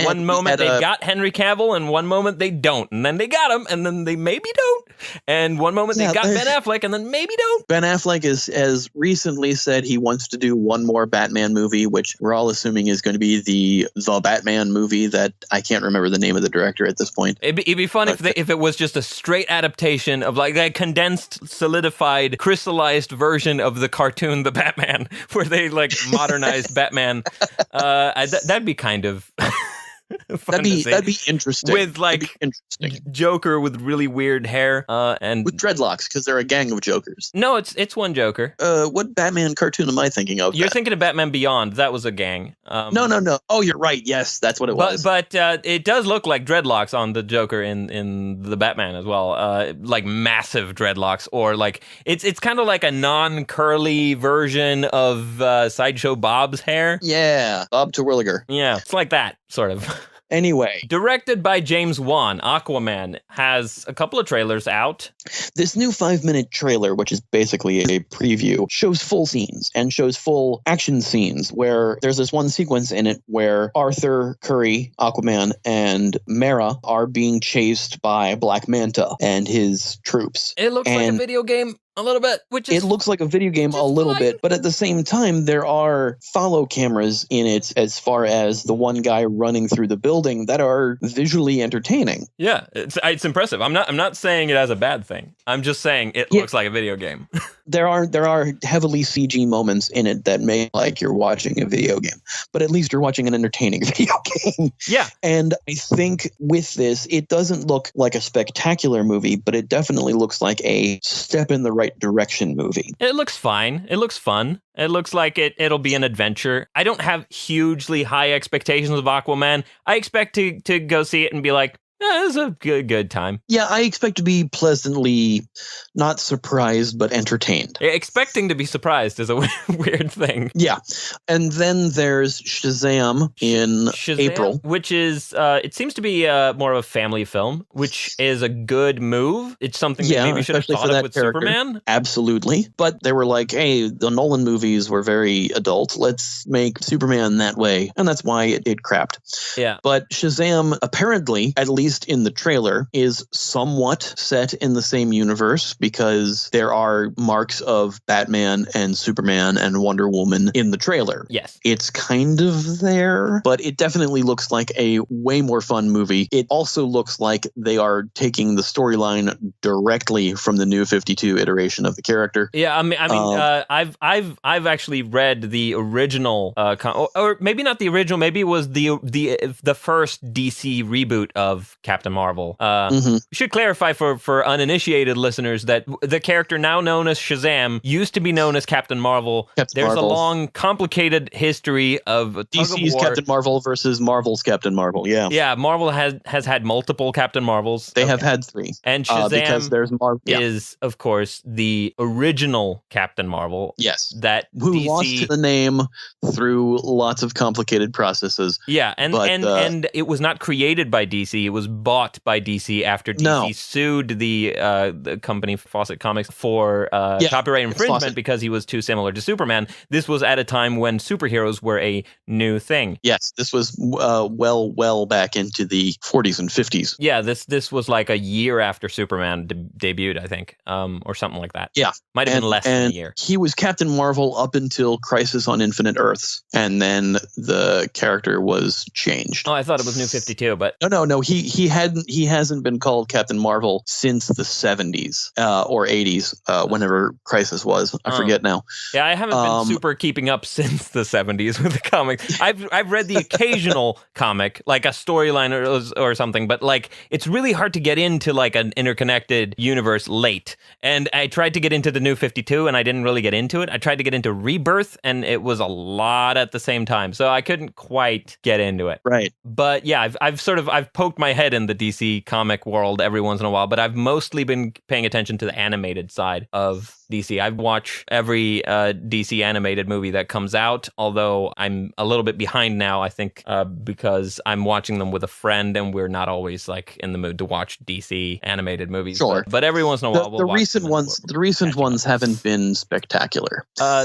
one moment they've got Henry Cavill and one moment they don't. And then they got him and then they maybe don't. And one moment they got Ben Affleck and then maybe don't. Ben Affleck has recently said he wants to do one more Batman movie, which we're all assuming is going to be the Batman movie that I can't remember the name of the director at this point. It'd be fun if it was just a straight adaptation of like that condensed, solidified, crystallized version of the cartoon The Batman, where they like modernized Batman. That'd be kind of that'd be interesting. With Joker with really weird hair and with dreadlocks, because they're a gang of Jokers. No, it's one Joker. What Batman cartoon am I thinking of? You're thinking of Batman Beyond. That was a gang. No. Oh, you're right. Yes, that's what it was. But it does look like dreadlocks on the Joker in the Batman as well. Like massive dreadlocks, or like it's kind of like a non-curly version of Sideshow Bob's hair. Yeah, Bob Terwilliger. Yeah, it's like that. sort of. Anyway, Directed by James Wan, Aquaman has a couple of trailers out. this new 5-minute trailer, which is basically a preview, shows full scenes and shows full action scenes where there's this one sequence in it where Arthur Curry, Aquaman, and Mera are being chased by Black Manta and his troops. It looks like a And video game a little bit, which is it looks like a video game a little bit, but at the same time, there are follow cameras in it as far as the one guy running through the building that are visually entertaining. Yeah, it's impressive. I'm not saying it as a bad thing. I'm just saying it looks like a video game. There are heavily CG moments in it that make like you're watching a video game, but at least you're watching an entertaining video game. Yeah. And I think with this, it doesn't look like a spectacular movie, but it definitely looks like a step in the right direction movie. It looks fine. It looks fun. It looks like it'll be an adventure. I don't have hugely high expectations of Aquaman. I expect to go see it and be like, this is a good time. Yeah, I expect to be pleasantly not surprised, but entertained. Expecting to be surprised is a weird thing. Yeah. And then there's Shazam in April. Which is, it seems to be more of a family film, which is a good move. It's something that maybe should have especially thought for of that with character. Superman. Absolutely. But they were like, hey, the Nolan movies were very adult. Let's make Superman that way. And that's why it crapped. Yeah. But Shazam, apparently, at least in the trailer, is somewhat set in the same universe because there are marks of Batman and Superman and Wonder Woman in the trailer. Yes. It's kind of there, but it definitely looks like a way more fun movie. It also looks like they are taking the storyline directly from the New 52 iteration of the character. Yeah, I've actually read the original, or maybe not the original. Maybe it was the first DC reboot of Captain Marvel. We should clarify for uninitiated listeners that the character now known as Shazam used to be known as Captain Marvel. There's a long, complicated history of DC's Captain Marvel versus Marvel's Captain Marvel. Yeah. Yeah, Marvel has had multiple Captain Marvels. They have had 3. And Shazam because there's is, of course, the original Captain Marvel. Yes. That who DC lost the name through lots of complicated processes. Yeah, and it was not created by DC. It was bought by DC after DC sued the company Fawcett Comics for copyright infringement because he was too similar to Superman. This was at a time when superheroes were a new thing. Yes, this was well back into the 40s and 50s. Yeah, this was like a year after Superman debuted, I think, or something like that. Yeah. Might have been less than a year. He was Captain Marvel up until Crisis on Infinite Earths, and then the character was changed. Oh, I thought it was New 52, but no. He hasn't been called Captain Marvel since the 70s or 80s, whenever Crisis was. I forget now. Yeah, I haven't been super keeping up since the 70s with the comics. I've read the occasional comic, like a storyline or something, but like it's really hard to get into like an interconnected universe late. And I tried to get into the New 52 and I didn't really get into it. I tried to get into Rebirth and it was a lot at the same time. So I couldn't quite get into it. Right. But yeah, I've poked my head in the DC comic world every once in a while, but I've mostly been paying attention to the animated side of DC. I watch every DC animated movie that comes out, although I'm a little bit behind now, I think, because I'm watching them with a friend and we're not always like in the mood to watch DC animated movies. Sure. But every once in a while we'll watch them. The recent ones haven't been spectacular.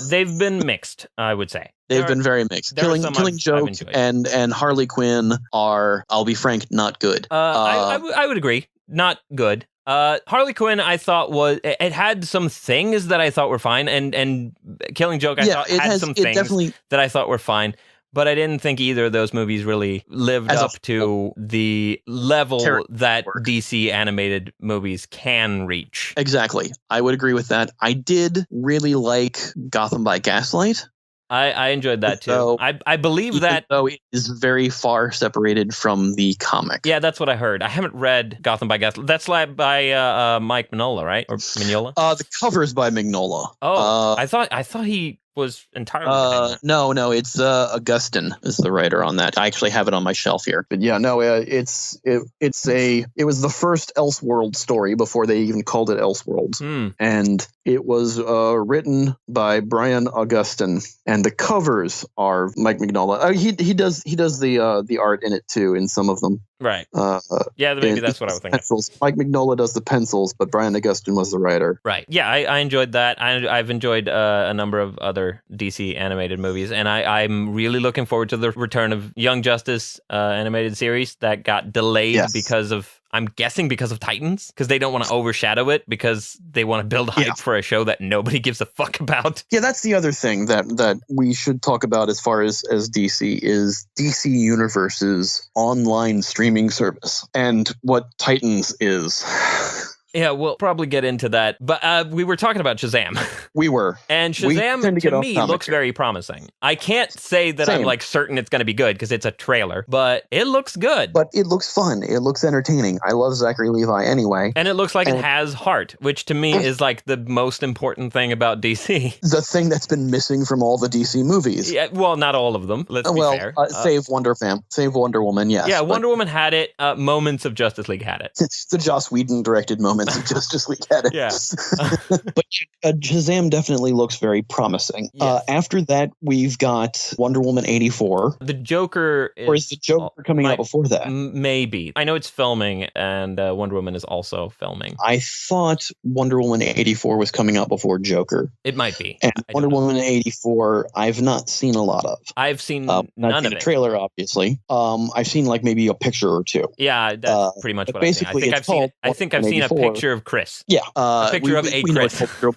They've been mixed, I would say. They've been very mixed. Killing Joke and Harley Quinn are, I'll be frank, not good. I would agree. Not good. Harley Quinn, I thought it had some things that I thought were fine, and Killing Joke, I thought had some things that I thought were fine, but I didn't think either of those movies really lived up to the level that DC animated movies can reach. Exactly. I would agree with that. I did really like Gotham by Gaslight. I enjoyed that too. So, I believe that, though it is very far separated from the comic. Yeah, that's what I heard. I haven't read Gotham by Gaslight. That's like by Mike Mignola, right? Or Mignola? The cover's by Mignola. Oh, I thought he was entirely No, it's Augustine is the writer on that. I actually have it on my shelf here. But yeah, no, it was the first Elseworld story before they even called it Elseworlds, and it was written by Brian Augustine, and the covers are Mike Mignola. He does the art in it too in some of them. Right. Yeah, maybe that's what I was thinking. Pencils. Mike Mignola does the pencils, but Brian Augustine was the writer. Right. Yeah, I enjoyed that. I've enjoyed a number of other DC animated movies, and I'm really looking forward to the return of Young Justice animated series that got delayed because of, I'm guessing because of Titans, because they don't want to overshadow it, because they want to build hype for a show that nobody gives a fuck about. Yeah, that's the other thing that we should talk about as far as DC is DC Universe's online streaming service and what Titans is. Yeah, we'll probably get into that. But we were talking about Shazam. We were. And Shazam, to me, looks very promising. I can't say that I'm like certain it's going to be good because it's a trailer, but it looks good. But it looks fun. It looks entertaining. I love Zachary Levi anyway. And it looks like it has heart, which to me is like the most important thing about DC. The thing that's been missing from all the DC movies. Yeah, well, not all of them. Let's be fair. Save Wonder Woman, yes. Yeah, Wonder Woman had it. Moments of Justice League had it. The Joss Whedon directed moments of Justice League had it. Yeah. But Shazam definitely looks very promising. Yes. After that, we've got Wonder Woman 84. The Joker is... Or is the Joker coming out before that? Maybe. I know it's filming, and Wonder Woman is also filming. I thought Wonder Woman 84 was coming out before Joker. It might be. And Wonder Woman 84, I've not seen a lot of. I've seen none of it. A trailer, obviously. I've seen like maybe a picture or two. Yeah, that's pretty much what I've seen. I think I've seen a picture of Chris. Yeah. A picture of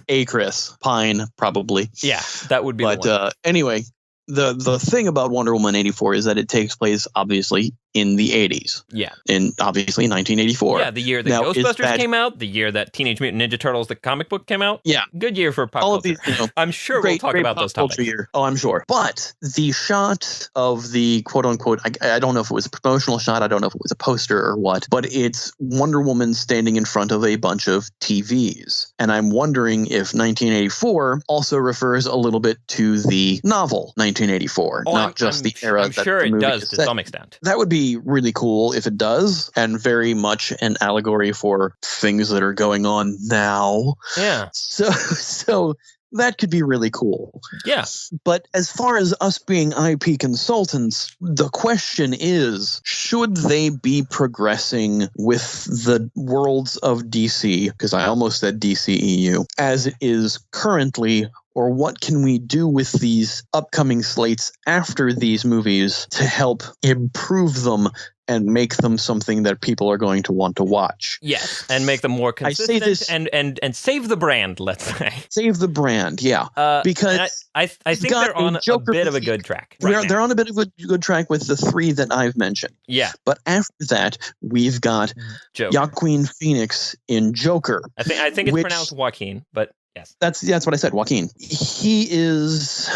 a Chris. Pine, probably. Yeah, that would be the one. Anyway, the thing about Wonder Woman 84 is that it takes place, obviously, in the 80s. Yeah. In, obviously, 1984. Yeah, the year that Ghostbusters came out, the year that Teenage Mutant Ninja Turtles, the comic book, came out. Yeah. Good year for pop All culture. of these, I'm sure we'll talk about those topics. Year. Oh, I'm sure. But the shot of the quote-unquote, I don't know if it was a promotional shot, I don't know if it was a poster or what, but it's Wonder Woman standing in front of a bunch of TVs. And I'm wondering if 1984 also refers a little bit to the novel 1984, not just the era that sure the movie it does is to set. some extent. That would be really cool if it does, and very much an allegory for things that are going on now. Yeah. So that could be really cool. Yeah. But as far as us being IP consultants, the question is, should they be progressing with the worlds of DC, because I almost said DCEU, as it is currently, or what can we do with these upcoming slates after these movies to help improve them and make them something that people are going to want to watch? Yes, and make them more consistent and save the brand, let's say. Save the brand, yeah. Because I think they're on a bit of a good track. They're on a bit of a good track with the three that I've mentioned. Yeah. But after that, we've got Joaquin Phoenix in Joker. I think it's pronounced Joaquin, but yes. That's what I said, Joaquin. He is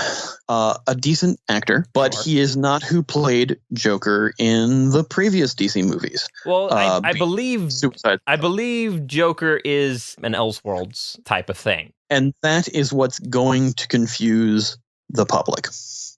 a decent actor, but he is not who played Joker in the previous DC movies. Well, I believe Joker is an Elseworlds type of thing. And that is what's going to confuse the public.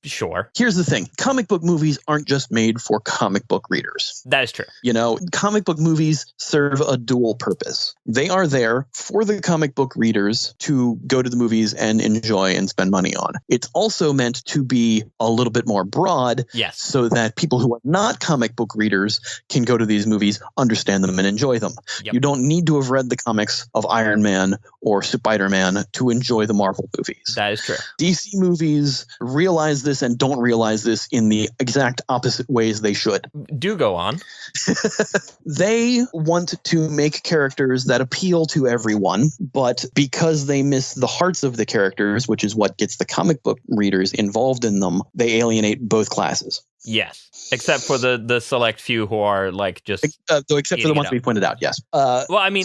Sure. Here's the thing. Comic book movies aren't just made for comic book readers. That is true. You know, comic book movies serve a dual purpose. They are there for the comic book readers to go to the movies and enjoy and spend money on. It's also meant to be a little bit more broad. Yes. So that people who are not comic book readers can go to these movies, understand them, and enjoy them. Yep. You don't need to have read the comics of Iron Man or Spider-Man to enjoy the Marvel movies. That is true. DC movies realize this and don't realize this in the exact opposite ways they should. Do go on. They want to make characters that appeal to everyone, but because they miss the hearts of the characters, which is what gets the comic book readers involved in them, they alienate both classes. Yes, except for the select few who are like just except for the ones we pointed out. Yes. Well, I mean,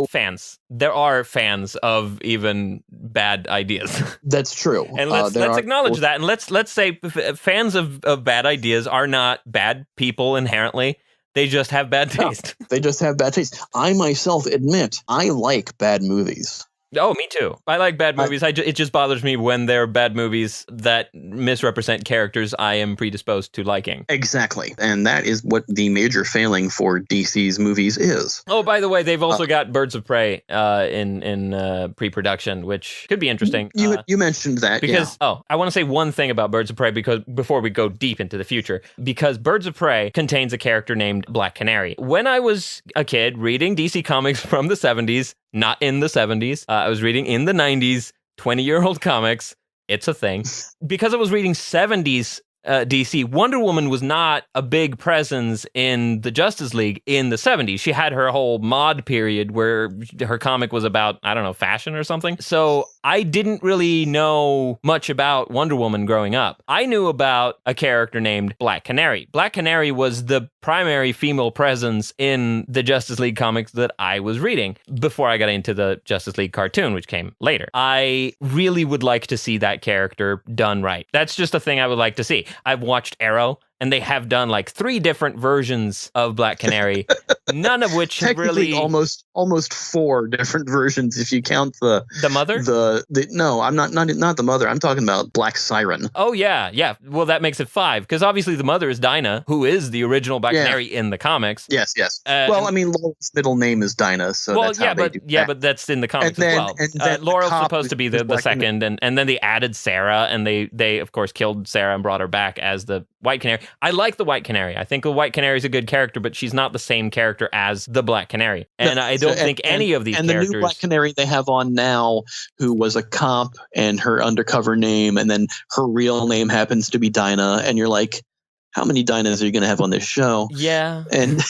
fans. There are fans of even bad ideas. That's true. And let's acknowledge that, and let's say fans of bad ideas are not bad people inherently. They just have bad taste. No, they just have bad taste. I myself admit I like bad movies. Oh, me too. I like bad movies. It just bothers me when they're bad movies that misrepresent characters I am predisposed to liking. Exactly. And that is what the major failing for DC's movies is. Oh, by the way, they've also got Birds of Prey in pre-production, which could be interesting. You mentioned that, because I want to say one thing about Birds of Prey because before we go deep into the future, because Birds of Prey contains a character named Black Canary. When I was a kid reading DC Comics from the 70s, not in the 70s, I was reading in the 90s, 20-year-old comics. It's a thing. Because I was reading 70s DC, Wonder Woman was not a big presence in the Justice League in the 70s. She had her whole mod period where her comic was about, I don't know, fashion or something. So I didn't really know much about Wonder Woman growing up. I knew about a character named Black Canary. Black Canary was the primary female presence in the Justice League comics that I was reading before I got into the Justice League cartoon, which came later. I really would like to see that character done right. That's just a thing I would like to see. I've watched Arrow, and they have done like 3 different versions of Black Canary, none of which have really almost 4 different versions if you count the mother. No, I'm not the mother. I'm talking about Black Siren. Oh yeah. Well, that makes it 5 because obviously the mother is Dinah, who is the original Black Canary in the comics. Yes. Well, I mean, Laurel's middle name is Dinah, so that's how they do that. But that's in the comics as well. Laurel's supposed to be the second, and then they added Sarah, and they of course killed Sarah and brought her back as the White Canary. I like the White Canary. I think the White Canary is a good character, but she's not the same character as the Black Canary. And I don't think any of these characters... And the new Black Canary they have on now, who was a cop and her undercover name, and then her real name happens to be Dinah, and you're like, how many Dinahs are you going to have on this show? Yeah. And...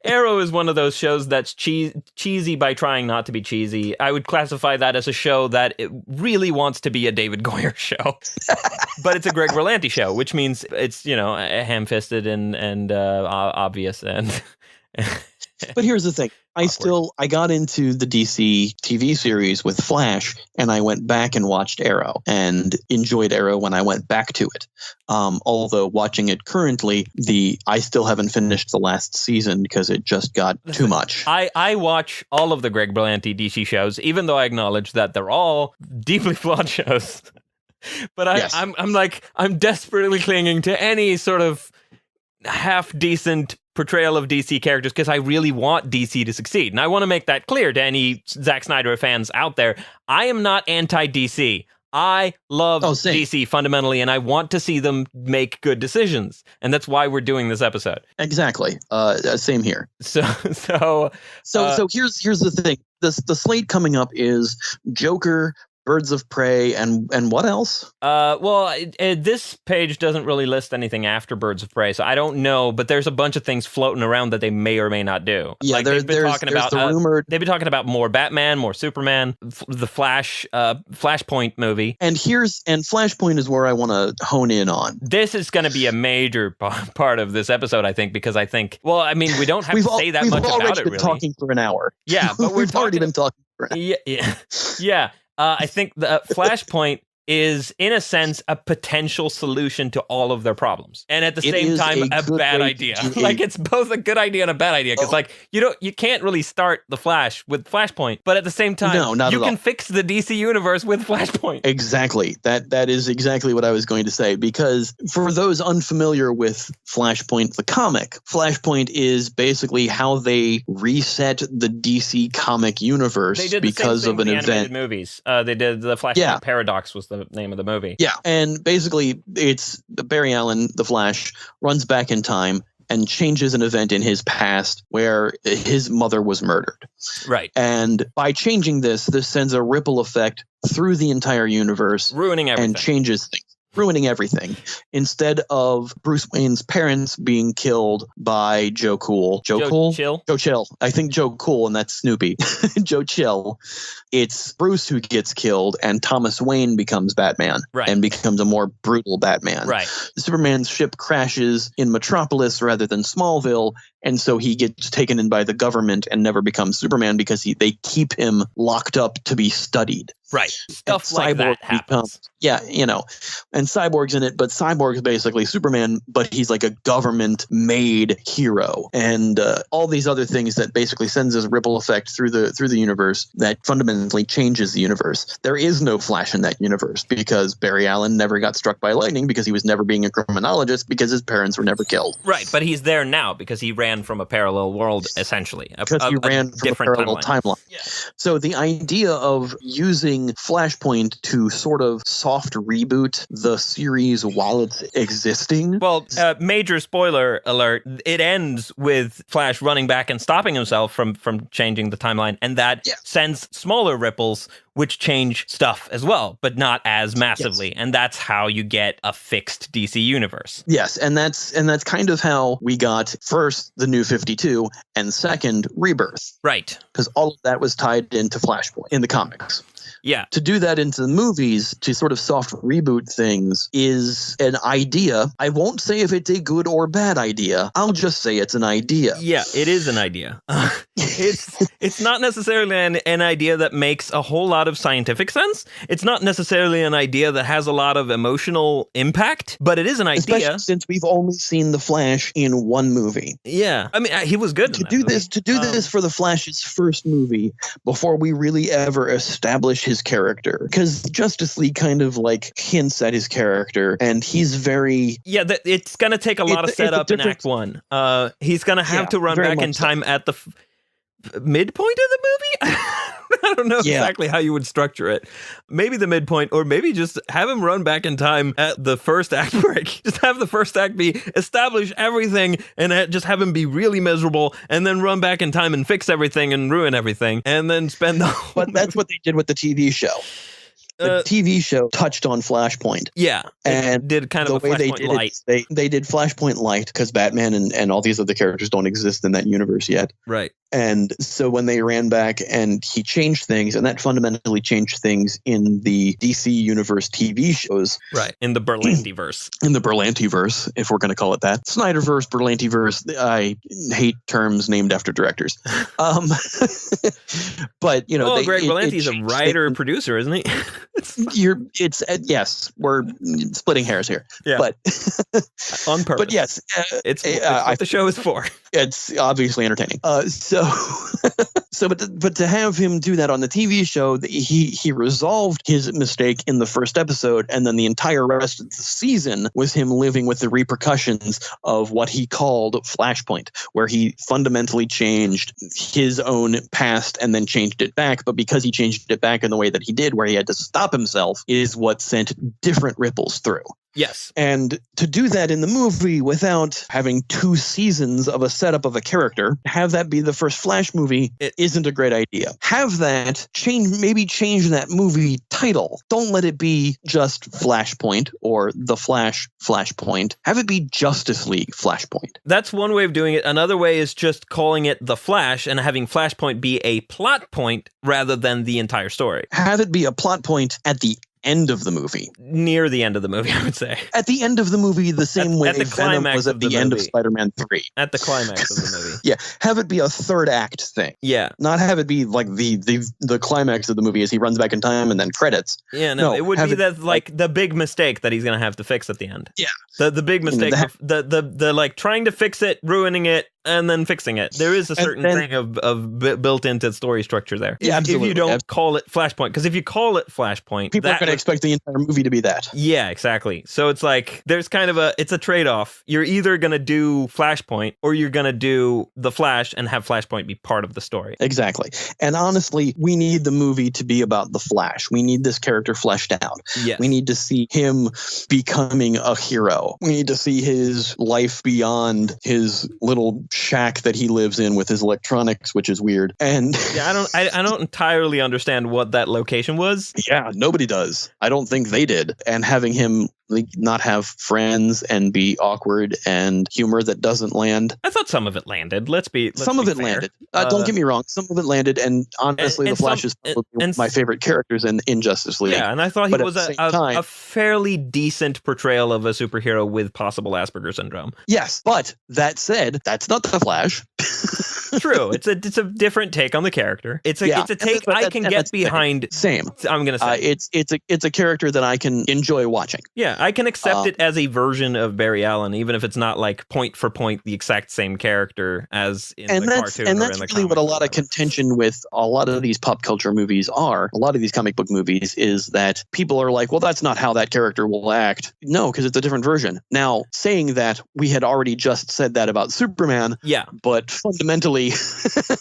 Arrow is one of those shows that's cheesy by trying not to be cheesy. I would classify that as a show that it really wants to be a David Goyer show, but it's a Greg Berlanti show, which means it's, ham-fisted and obvious and. But here's the thing. I got into the DC TV series with Flash, and I went back and watched Arrow and enjoyed Arrow when I went back to it. Although watching it currently, I still haven't finished the last season because it just got too much. I watch all of the Greg Berlanti DC shows, even though I acknowledge that they're all deeply flawed shows. But I'm desperately clinging to any sort of half decent portrayal of DC characters because I really want DC to succeed. And I want to make that clear to any Zack Snyder fans out there. I am not anti-DC. I love DC fundamentally, and I want to see them make good decisions. And that's why we're doing this episode. Exactly. Same here. So here's the thing. The slate coming up is Joker, Birds of Prey, and what else? This page doesn't really list anything after Birds of Prey, so I don't know. But there's a bunch of things floating around that they may or may not do. Yeah, like they've been talking about the rumored. They've been talking about more Batman, more Superman, the Flash, Flashpoint movie. And Flashpoint is where I want to hone in on. This is going to be a major part of this episode, I think, because I think. Well, I mean, we don't have to say that much about it. We've already been talking for an hour. Yeah, but we've already been talking for an hour. Yeah. I think the Flashpoint is, in a sense, a potential solution to all of their problems. And at the same time, a bad idea. Like, it's both a good idea and a bad idea. Because, you can't really start the Flash with Flashpoint. But at the same time, you can fix the DC universe with Flashpoint. Exactly. That is exactly what I was going to say. Because for those unfamiliar with Flashpoint, the comic, Flashpoint is basically how they reset the DC comic universe because of an event. Movies. They did the Flashpoint Paradox was the name of the movie. Yeah, and basically it's Barry Allen, the Flash, runs back in time and changes an event in his past where his mother was murdered. Right. And by changing this sends a ripple effect through the entire universe. Ruining everything. And changes things. Ruining everything. Instead of Bruce Wayne's parents being killed by Joe Cool. Joe Chill. I think Joe Cool, and that's Snoopy. Joe Chill. It's Bruce who gets killed, and Thomas Wayne becomes Batman. Right. And becomes a more brutal Batman. Right. Superman's ship crashes in Metropolis rather than Smallville, And so he gets taken in by the government and never becomes Superman because they keep him locked up to be studied. Right. Stuff like that happens. And Cyborg's in it, but Cyborg's basically Superman, but he's like a government-made hero. And all these other things that basically sends this ripple effect through the universe that fundamentally changes the universe. There is no Flash in that universe because Barry Allen never got struck by lightning because he was never being a criminologist because his parents were never killed. Right, but he's there now because he ran from a parallel world, essentially. Because he ran from a parallel timeline. Yeah. So the idea of using Flashpoint to sort of soft reboot the series while it's existing. Well, major spoiler alert, it ends with Flash running back and stopping himself from changing the timeline, and that sends smaller ripples which change stuff as well, but not as massively. Yes. And that's how you get a fixed DC universe. Yes, and that's kind of how we got first the New 52 and second Rebirth. Right. Because all of that was tied into Flashpoint in the comics. Yeah. To do that into the movies, to sort of soft reboot things, is an idea. I won't say if it's a good or bad idea. I'll just say it's an idea. Yeah, it is an idea. It's not necessarily an idea that makes a whole lot of scientific sense. It's not necessarily an idea that has a lot of emotional impact, but it is an idea. Especially since we've only seen the Flash in one movie. Yeah. I mean, he was good to do this for the Flash's first movie before we really ever establish his character, because Justice League kind of like hints at his character, and he's very it's going to take a lot of setup in Act 1. He's going to have to run back in time at the midpoint of the movie. I don't know exactly how you would structure it. Maybe the midpoint, or maybe just have him run back in time at the first act break. Just have the first act be establish everything and just have him be really miserable, and then run back in time and fix everything and ruin everything, and then spend the whole But that's what they did with the TV show. The TV show touched on Flashpoint. Yeah, and did kind of a Flashpoint Light. They did Flashpoint Light because Batman and all these other characters don't exist in that universe yet. Right. And so when they ran back and he changed things, and that fundamentally changed things in the DC Universe TV shows. Right. In the Berlantiverse. In the Berlantiverse, if we're going to call it that. Snyderverse, Berlantiverse. I hate terms named after directors. But, Greg Berlanti's a writer and producer, isn't he? Yes, we're splitting hairs here. Yeah. But on purpose. But yes, it's what the show is for. It's obviously entertaining. But to have him do that on the TV show, he resolved his mistake in the first episode, and then the entire rest of the season was him living with the repercussions of what he called Flashpoint, where he fundamentally changed his own past and then changed it back. But because he changed it back in the way that he did, where he had to stop himself, is what sent different ripples through. Yes. And to do that in the movie without having 2 seasons of a setup of a character, have that be the first Flash movie, it isn't a great idea. Have that change that movie title. Don't let it be just Flashpoint or The Flash Flashpoint. Have it be Justice League Flashpoint. That's one way of doing it. Another way is just calling it The Flash and having Flashpoint be a plot point rather than the entire story. Have it be a plot point at the end of the movie. Near the end of the movie, I would say. At the end of the movie, the same way at the Venom was at the end of Spider-Man 3. At the climax of the movie. Yeah. Have it be a third act thing. Yeah. Not have it be like the climax of the movie as he runs back in time and then credits. Yeah, no it would be the big mistake that he's going to have to fix at the end. Yeah. The big mistake, the like trying to fix it, ruining it, and then fixing it. There is a certain thing of built into story structure there. Yeah, absolutely. If you don't call it Flashpoint, because if you call it Flashpoint, people are going to expect the entire movie to be that. Yeah, exactly. So it's like there's kind of it's a trade-off. You're either going to do Flashpoint or you're going to do The Flash and have Flashpoint be part of the story. Exactly. And honestly, we need the movie to be about the Flash. We need this character fleshed out. Yes. We need to see him becoming a hero. We need to see his life beyond his little shack that he lives in with his electronics, which is weird. And yeah, I don't entirely understand what that location was. Yeah, nobody does. I don't think they did. And having him not have friends and be awkward and humor that doesn't land. I thought some of it landed. Let's be some of it fair. landed. Don't get me wrong. Some of it landed, and honestly, the Flash is probably my favorite characters in Justice League. Yeah, and I thought he was a fairly decent portrayal of a superhero with possible Asperger's syndrome. Yes, but that said, that's not the Flash. True, it's a different take on the character. It's a take I can get behind. Same. I'm gonna say it's a character that I can enjoy watching. Yeah, I can accept it as a version of Barry Allen, even if it's not like point for point the exact same character as in the cartoon. And that's really what a lot of contention with a lot of these pop culture movies are. A lot of these comic book movies is that people are like, well, that's not how that character will act. No, because it's a different version. Now, saying that, we had already just said that about Superman. Yeah, but fundamentally.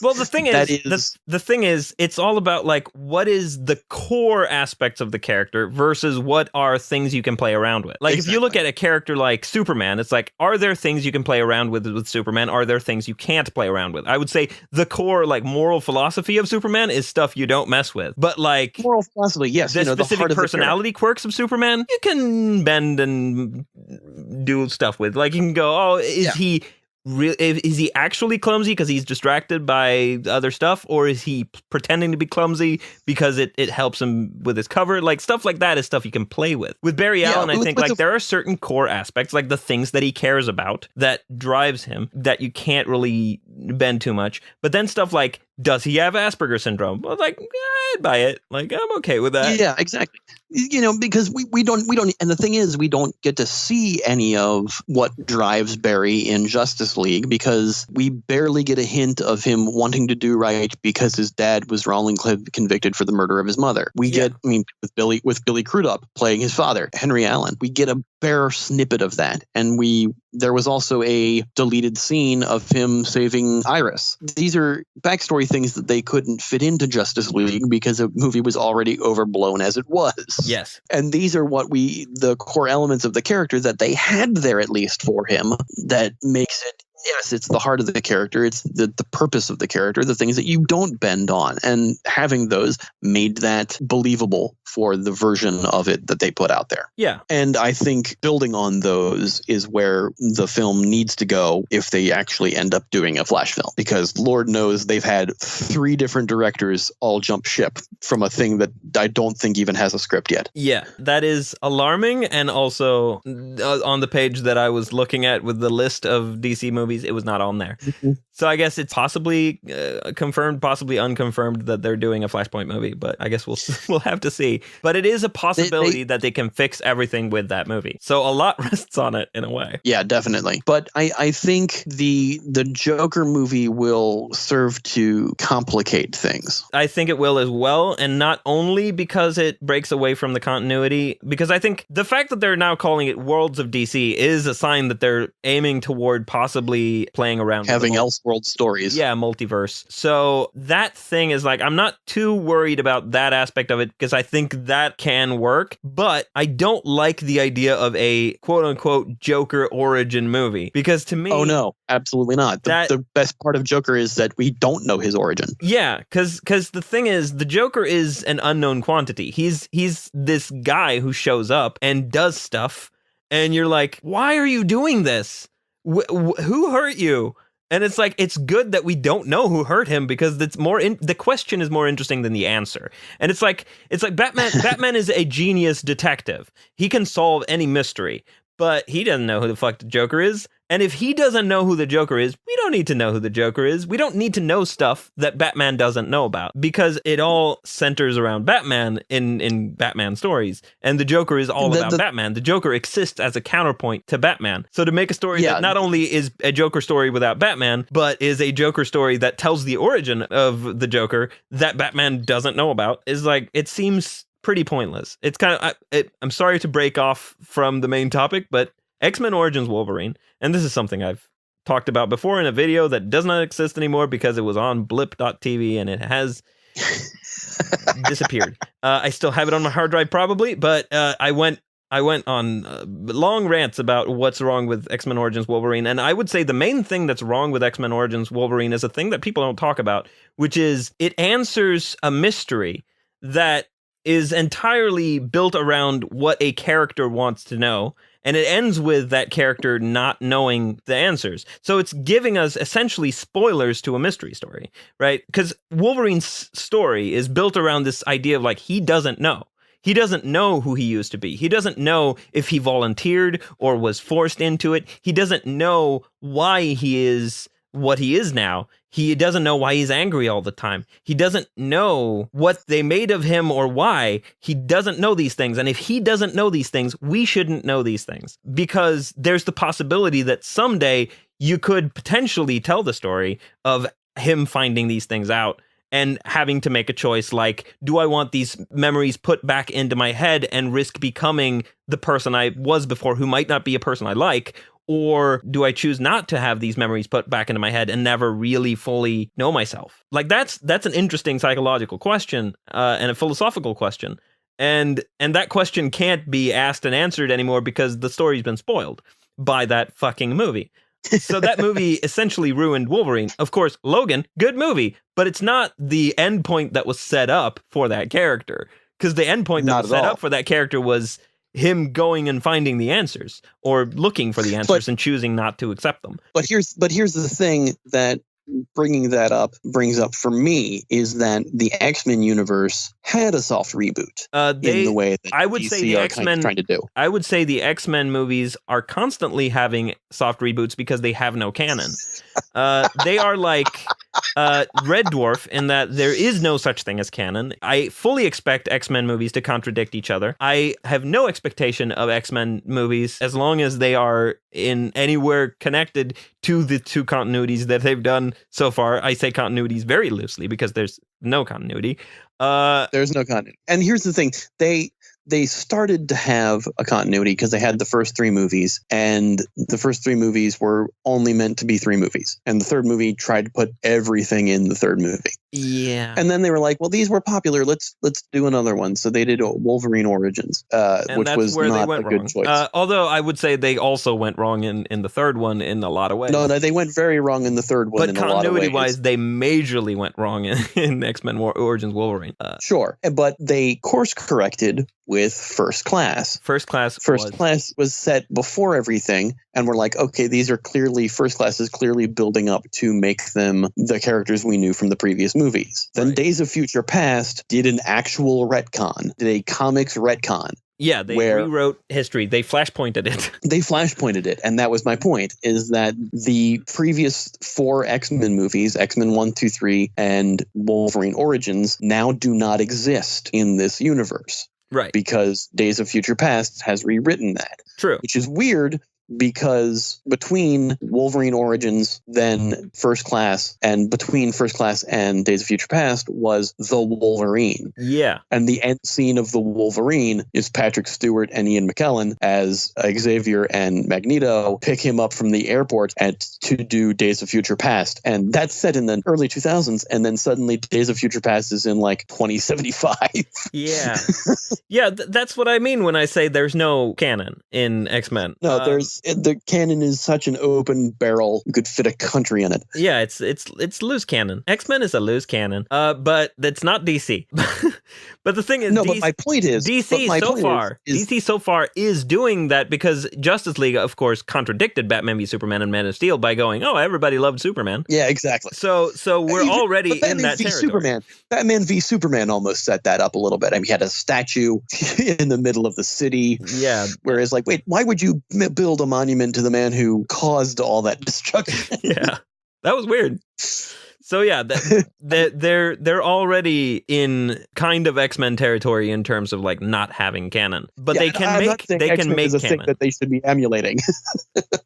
Well, the thing is, it's all about like what is the core aspects of the character versus what are things you can play around with. Like if you look at a character like Superman, it's like, are there things you can play around with Superman? Are there things you can't play around with? I would say the core like moral philosophy of Superman is stuff you don't mess with. But like moral philosophy, yes, the specific personality quirks of Superman, you can bend and do stuff with. Like you can go, is he actually clumsy because he's distracted by other stuff, or is he pretending to be clumsy because it helps him with his cover? Like stuff like that is stuff you can play with. With Barry Allen, I think like there are certain core aspects, like the things that he cares about that drives him, that you can't really bend too much. But then stuff like, does he have Asperger's syndrome? Well, like, I'd buy it. Like, I'm okay with that. Yeah, exactly. Because we don't, and the thing is, we don't get to see any of what drives Barry in Justice League because we barely get a hint of him wanting to do right because his dad was wrongly convicted for the murder of his mother. We get, with Billy Crudup playing his father, Henry Allen, we get a bare snippet of that, and there was also a deleted scene of him saving Iris. These are backstory things that they couldn't fit into Justice League because the movie was already overblown as it was. Yes. And these are the core elements of the character that they had there at least for him that makes it. Yes, it's the heart of the character. It's the purpose of the character, the things that you don't bend on. And having those made that believable for the version of it that they put out there. Yeah. And I think building on those is where the film needs to go if they actually end up doing a Flash film. Because Lord knows they've had 3 different directors all jump ship from a thing that I don't think even has a script yet. Yeah, that is alarming. And also on the page that I was looking at with the list of DC movies, it was not on there. Mm-hmm. So I guess it's possibly confirmed, possibly unconfirmed that they're doing a Flashpoint movie, but I guess we'll have to see. But it is a possibility that they can fix everything with that movie. So a lot rests on it in a way. Yeah, definitely. But I think the Joker movie will serve to complicate things. I think it will as well, and not only because it breaks away from the continuity, because I think the fact that they're now calling it Worlds of DC is a sign that they're aiming toward possibly playing around with having Elseworld stories. Yeah, multiverse. So that thing is like, I'm not too worried about that aspect of it because I think that can work, but I don't like the idea of a quote unquote Joker origin movie because to me... Oh no, absolutely not. The best part of Joker is that we don't know his origin. Yeah, because the thing is, the Joker is an unknown quantity. He's this guy who shows up and does stuff and you're like, why are you doing this? Who hurt you? And it's like, it's good that we don't know who hurt him because it's the question is more interesting than the answer. And it's like Batman is a genius detective. He can solve any mystery, but he doesn't know who the fuck the Joker is. And if he doesn't know who the Joker is, we don't need to know who the Joker is. We don't need to know stuff that Batman doesn't know about because it all centers around Batman in Batman stories. And the Joker is all about Batman. The Joker exists as a counterpoint to Batman. So to make a story that not only is a Joker story without Batman, but is a Joker story that tells the origin of the Joker that Batman doesn't know about is like, it seems pretty pointless. It's kind of, I'm sorry to break off from the main topic, but X-Men Origins Wolverine, and this is something I've talked about before in a video that does not exist anymore because it was on blip.tv and it has disappeared. I still have it on my hard drive probably, but I went on long rants about what's wrong with X-Men Origins Wolverine, and I would say the main thing that's wrong with X-Men Origins Wolverine is a thing that people don't talk about, which is it answers a mystery that is entirely built around what a character wants to know. And it ends with that character not knowing the answers. So it's giving us essentially spoilers to a mystery story, right? Because Wolverine's story is built around this idea of like, he doesn't know. He doesn't know who he used to be. He doesn't know if he volunteered or was forced into it. He doesn't know why he is what he is now. He doesn't know why he's angry all the time. He doesn't know what they made of him or why. He doesn't know these things. And if he doesn't know these things, we shouldn't know these things, because there's the possibility that someday you could potentially tell the story of him finding these things out and having to make a choice like, do I want these memories put back into my head and risk becoming the person I was before, who might not be a person I like? Or do I choose not to have these memories put back into my head and never really fully know myself? Like, that's an interesting psychological question and a philosophical question. And that question can't be asked and answered anymore because the story's been spoiled by that fucking movie. So that movie essentially ruined Wolverine. Of course, Logan, good movie, but it's not the endpoint that was set up for that character. Because the endpoint that was set up for that character was him going and finding the answers, or looking for the answers and choosing not to accept them. But here's the thing that bringing that up brings up for me is that the X-Men universe had a soft reboot in the way that I would DC say the are X-Men kind of trying to do. I would say the X-Men movies are constantly having soft reboots because they have no canon. They are like Red Dwarf in that there is no such thing as canon. I fully expect X-Men movies to contradict each other. I have no expectation of X-Men movies as long as they are in anywhere connected to the two continuities that they've done so far. I say continuities very loosely because there's no continuity. There's no continuity. And here's the thing. They started to have a continuity because they had the first three movies, and the first three movies were only meant to be three movies. And the third movie tried to put everything in the third movie. Yeah. And then they were like, well, these were popular. Let's do another one. So they did Wolverine Origins, which was not a good choice. Although I would say they also went wrong in the third one in a lot of ways. No, they went very wrong in the third one. But continuity-wise, they majorly went wrong in X-Men Origins Wolverine. Sure, but they course-corrected with First Class. First Class was set before everything, and we're like, okay, these are clearly, First Class is clearly building up to make them the characters we knew from the previous movies. Then Days of Future Past did an actual retcon, did a comics retcon. Yeah, they rewrote history. They flashpointed it. They flashpointed it, and that was my point, is that the previous four X-Men movies, X-Men 1, 2, 3, and Wolverine Origins, now do not exist in this universe. Right. Because Days of Future Past has rewritten that. True. Which is weird, because between Wolverine Origins, then First Class, and between First Class and Days of Future Past was The Wolverine. Yeah. And the end scene of The Wolverine is Patrick Stewart and Ian McKellen as Xavier and Magneto pick him up from the airport to do Days of Future Past. And that's set in the early 2000s, and then suddenly Days of Future Past is in like 2075. Yeah. Yeah, that's what I mean when I say there's no canon in X-Men. No, the canon is such an open barrel. You could fit a country in it. Yeah, it's loose canon. X-Men is a loose canon. But that's not DC. But the thing is, but my point is, DC so far is doing that because Justice League, of course, contradicted Batman v Superman and Man of Steel by going, "Oh, everybody loved Superman." Yeah, exactly. So we're already in that territory. Batman v Superman almost set that up a little bit. I mean, he had a statue in the middle of the city. Yeah. Whereas, like, wait, why would you build a monument to the man who caused all that destruction? Yeah, that was weird. So yeah, they're already in kind of X-Men territory in terms of like not having canon, but yeah, they can make a canon thing that they should be emulating.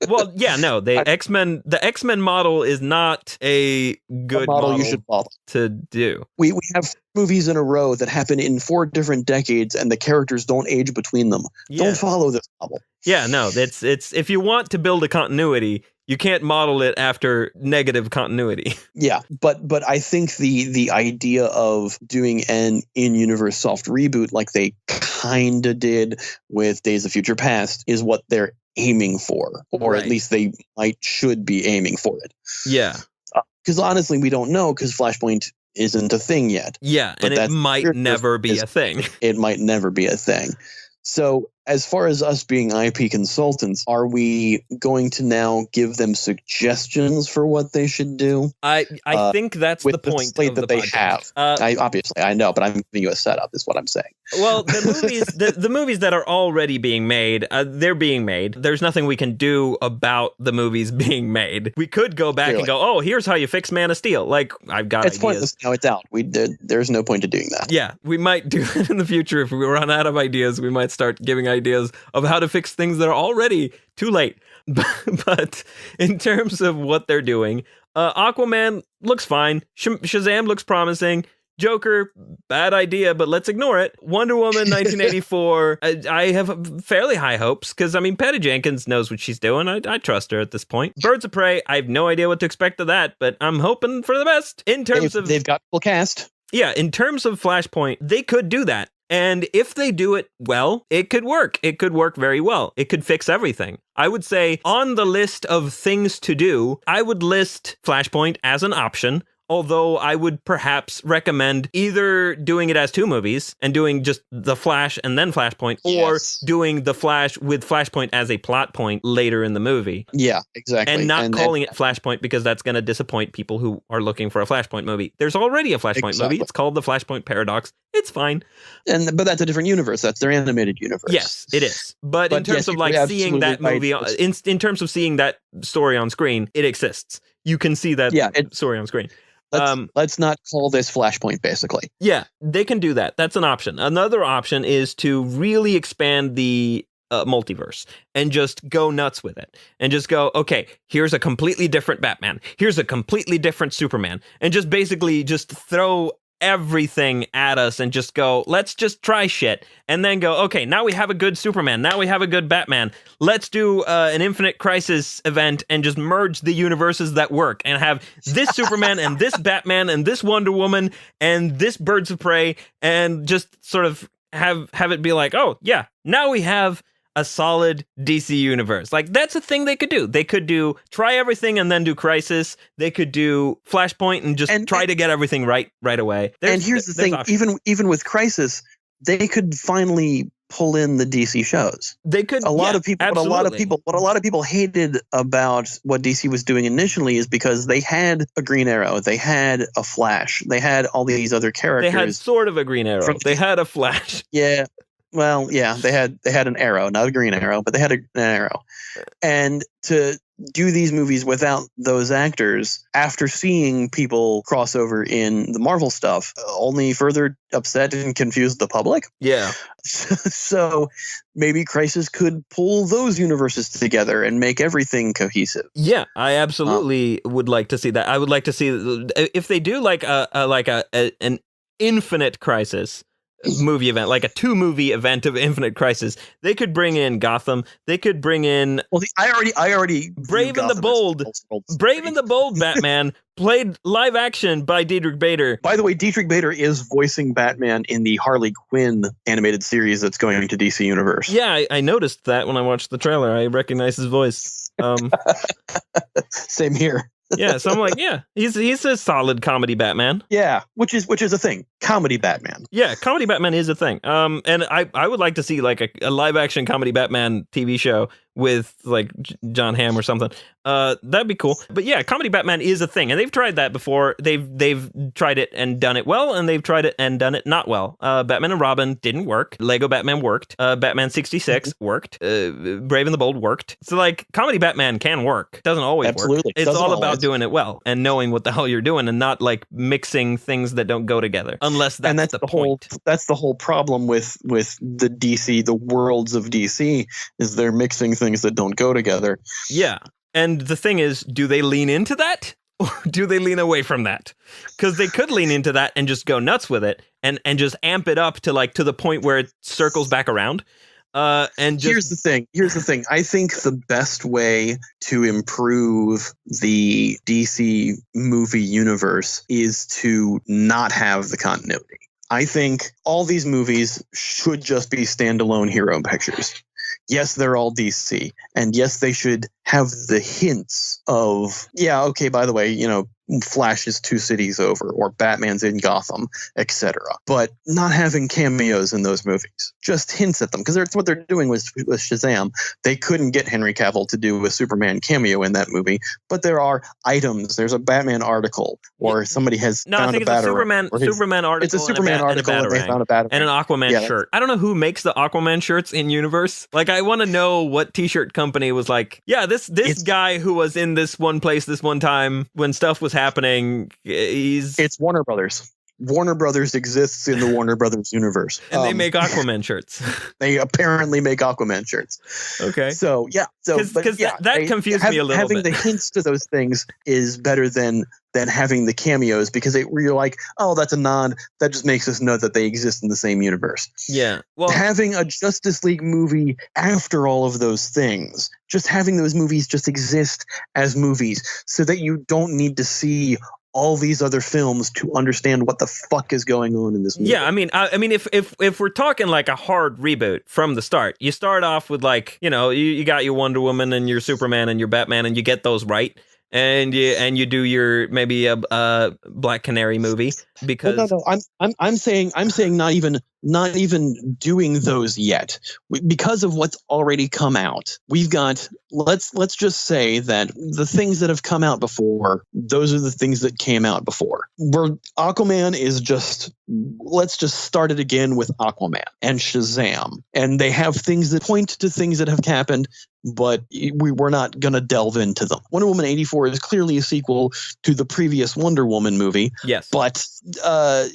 Well, yeah, no, the X-Men model is not a good model you should follow to do. We have movies in a row that happen in 4 different decades, and the characters don't age between them. Yeah. Don't follow this model. Yeah, no, it's if you want to build a continuity, you can't model it after negative continuity. Yeah, but I think the idea of doing an in-universe soft reboot like they kind of did with Days of Future Past is what they're aiming for, or at least they should be aiming for it. Yeah. Because honestly, we don't know, because Flashpoint isn't a thing yet. Yeah, But and it might never be a thing. It might never be a thing. So as far as us being IP consultants, are we going to now give them suggestions for what they should do? I think that's with the point slate of that the they podcast. have. I know, but I'm giving you a setup is what I'm saying. Well, the movies that are already being made, they're being made. There's nothing we can do about the movies being made. We could go back and go, oh, here's how you fix Man of Steel. Like, I've got it's ideas. Pointless now. It's out. There's no point to doing that. Yeah, we might do it in the future. If we run out of ideas, we might start giving ideas of how to fix things that are already too late. But in terms of what they're doing, Aquaman looks fine. Shazam looks promising. Joker, bad idea, but let's ignore it. Wonder Woman 1984, I have fairly high hopes because, I mean, Patty Jenkins knows what she's doing. I trust her at this point. Birds of Prey, I have no idea what to expect of that, but I'm hoping for the best. In terms of... They've got full cast. Yeah, in terms of Flashpoint, they could do that. And if they do it well, it could work. It could work very well. It could fix everything. I would say on the list of things to do, I would list Flashpoint as an option. Although I would perhaps recommend either doing it as two movies and doing just The Flash and then Flashpoint, or doing The Flash with Flashpoint as a plot point later in the movie. Yeah, exactly. And not calling it Flashpoint because that's going to disappoint people who are looking for a Flashpoint movie. There's already a Flashpoint movie. It's called The Flashpoint Paradox. It's fine. But that's a different universe. That's their animated universe. Yes, it is. But in terms of like seeing that movie, in terms of seeing that story on screen, it exists. You can see that story on screen. Let's not call this Flashpoint, basically. Yeah, they can do that. That's an option. Another option is to really expand the multiverse and just go nuts with it. And just go, okay, here's a completely different Batman. Here's a completely different Superman. And just basically just throw everything at us and just go, let's just try shit. And then go, okay, now we have a good Superman. Now we have a good Batman. Let's do an Infinite Crisis event and just merge the universes that work and have this Superman and this Batman and this Wonder Woman and this Birds of Prey and just sort of have it be like, oh, yeah, now we have a solid DC universe. Like, that's a thing they could do. They could try everything and then do Crisis. They could do Flashpoint and just try to get everything right away. And here's the thing, even with Crisis, they could finally pull in the DC shows. They could. What a lot of people hated about what DC was doing initially is because they had a Green Arrow, they had a Flash, they had all these other characters. They had sort of a Green Arrow. They had a Flash. Yeah. Well, yeah, they had an arrow, not a green arrow, but they had an arrow. And to do these movies without those actors, after seeing people cross over in the Marvel stuff, only further upset and confused the public. Yeah. So maybe Crisis could pull those universes together and make everything cohesive. Yeah, I absolutely would like to see that. I would like to see if they do like an Infinite Crisis movie event, like a 2-movie event of Infinite Crisis. They could bring in Gotham. They could bring in. Well, I already Brave and the Bold Batman played live action by Dietrich Bader. By the way, Dietrich Bader is voicing Batman in the Harley Quinn animated series that's going to DC Universe. Yeah, I noticed that when I watched the trailer. I recognize his voice. Same here. Yeah, so I'm like, yeah, he's a solid comedy Batman. Yeah, which is a thing. Comedy Batman. Yeah, comedy Batman is a thing. And I would like to see like a live action comedy Batman TV show with like John Hamm or something. That'd be cool. But yeah, comedy Batman is a thing, and they've tried that before. They've tried it and done it well, and they've tried it and done it not well. Batman and Robin didn't work. Lego Batman worked. Batman 66 worked. Brave and the Bold worked. So like comedy Batman can work. Doesn't always work. It's all about doing it well and knowing what the hell you're doing and not like mixing things that don't go together. Unless that's the point. That's the whole problem with the DC, the worlds of DC, is they're mixing things that don't go together. Yeah. And the thing is, do they lean into that or do they lean away from that? Because they could lean into that and just go nuts with it and just amp it up to like to the point where it circles back around. And just... Here's the thing. I think the best way to improve the DC movie universe is to not have the continuity. I think all these movies should just be standalone hero pictures. Yes, they're all DC, and yes, they should have the hints of, yeah, okay, by the way, you know, Flash is 2 cities over, or Batman's in Gotham, etc. But not having cameos in those movies, just hints at them, because that's what they're doing with Shazam. They couldn't get Henry Cavill to do a Superman cameo in that movie, but there are items. There's a Batman article, or somebody has no, found I think a it's a Batarang. Superman article. It's a Superman article, and they found a Batarang. And an Aquaman shirt. I don't know who makes the Aquaman shirts in universe. Like, I want to know what t-shirt company was like, yeah, this guy who was in this one place this one time when stuff was happening, it's Warner Brothers. Warner Brothers exists in the Warner Brothers universe. And they make Aquaman shirts. They apparently make Aquaman shirts. Okay. So, yeah. Because that confused me a little having bit. Having the hints to those things is better than having the cameos, because you're like, oh, that's a nod. That just makes us know that they exist in the same universe. Yeah. Well, having a Justice League movie after all of those things, just having those movies just exist as movies so that you don't need to see all these other films to understand what the fuck is going on in this movie. Yeah, I mean, if we're talking like a hard reboot from the start, you start off with, like, you know, you got your Wonder Woman and your Superman and your Batman, and you get those right, and you do your maybe a Black Canary movie, because no, I'm saying not even doing those yet, because of what's already come out. We've got, let's just say that the things that have come out before, those are the things that came out before. Where Aquaman is just, let's just start it again with Aquaman and Shazam, and they have things that point to things that have happened, but we're not going to delve into them. Wonder Woman 84 is clearly a sequel to the previous Wonder Woman movie. Yes. But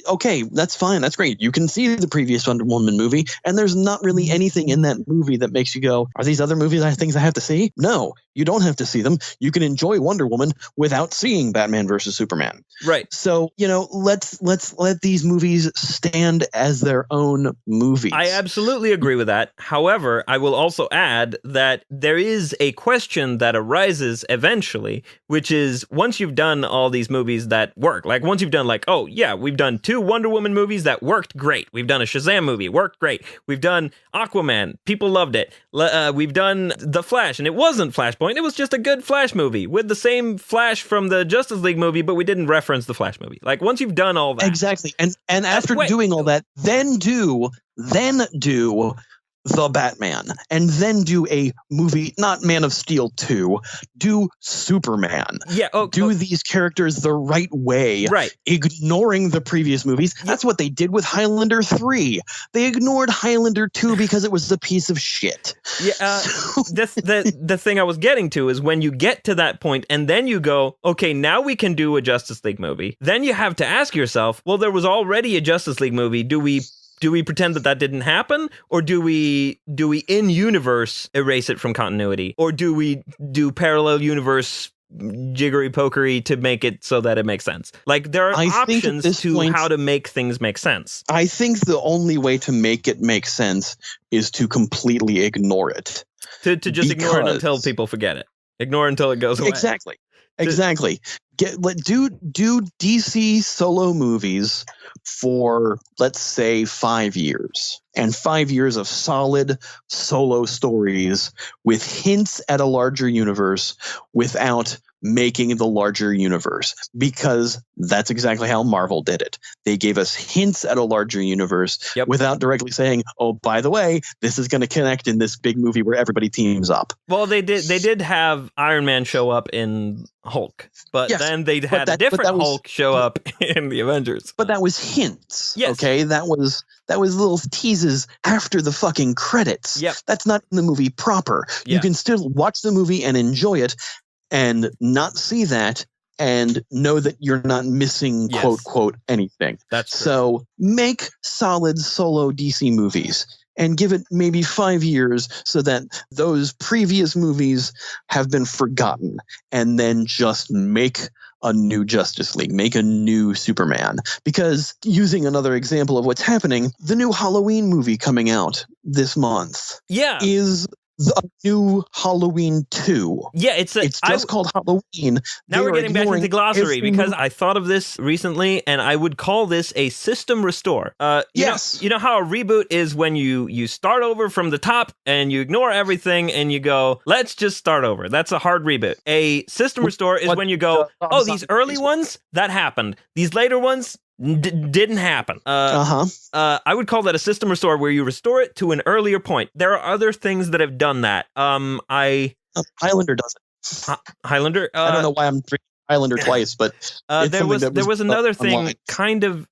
okay, that's fine. That's great. You can see the previous Wonder Woman movie, and there's not really anything in that movie that makes you go, are these other movies things I have to see? No, you don't have to see them. You can enjoy Wonder Woman without seeing Batman versus Superman. Right. So, you know, let's let these movies stand as their own movies. I absolutely agree with that. However, I will also add that there is a question that arises eventually, which is, once you've done all these movies that work, like once you've done, like, oh yeah, we've done 2 Wonder Woman movies that worked great. We've done a Shazam movie, worked great. We've done Aquaman, people loved it. We've done The Flash, and it wasn't Flashpoint. It was just a good Flash movie with the same Flash from the Justice League movie, but we didn't reference the Flash movie. Like, once you've done all that. Exactly. And after doing all that, then do The Batman, and then do a movie, not Man of Steel 2, do Superman. Yeah, do these characters the right way, right, ignoring the previous movies. That's what they did with Highlander 3. They ignored Highlander 2 because it was a piece of shit. Yeah, the thing I was getting to is, when you get to that point and then you go, okay, now we can do a Justice League movie, then you have to ask yourself, well, there was already a Justice League movie. Do we pretend that didn't happen, or do we in universe erase it from continuity, or do we do parallel universe jiggery pokery to make it so that it makes sense? Like, there are options to how to make things make sense. I think the only way to make it make sense is to completely ignore it. To just ignore it until people forget it. Ignore until it goes away. Exactly. Do DC solo movies for, let's say, 5 years, and 5 years of solid solo stories with hints at a larger universe without making the larger universe, because that's exactly how Marvel did it. They gave us hints at a larger universe without directly saying, oh, by the way, this is going to connect in this big movie where everybody teams up. Well, they did have Iron Man show up in Hulk, but then they had a different Hulk show up in the Avengers. But that was hints. Yes. Okay, that was little teases after the fucking credits. Yep. That's not in the movie proper. Yeah. You can still watch the movie and enjoy it and not see that and know that you're not missing quote anything. That's true. So make solid solo DC movies and give it maybe 5 years so that those previous movies have been forgotten, and then just make a new Justice League, make a new Superman. Because, using another example of what's happening, the new Halloween movie coming out this month is a new Halloween 2. Yeah, it's just called Halloween. Now we're getting back into glossary because I thought of this recently, and I would call this a system restore. Yes. You know how a reboot is when you start over from the top and you ignore everything and you go, let's just start over. That's a hard reboot. A system restore is when you go, oh, these early ones, that happened. These later ones, didn't happen. I would call that a system restore where you restore it to an earlier point. There are other things that have done that. Highlander does it. Highlander. I don't know why I'm drinking Highlander twice, but there was another thing. Online. Kind of.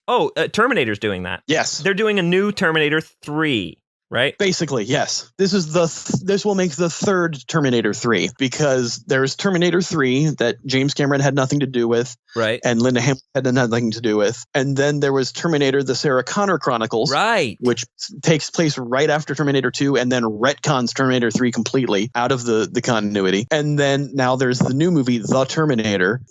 Terminator's doing that. Yes, they're doing a new Terminator 3. Right? Basically, yes. This will make the third Terminator 3 because there's Terminator 3 that James Cameron had nothing to do with, right? And Linda Hamilton had nothing to do with. And then there was Terminator: The Sarah Connor Chronicles, right, which takes place right after Terminator 2 and then retcons Terminator 3 completely out of the continuity. And then now there's the new movie, The Terminator,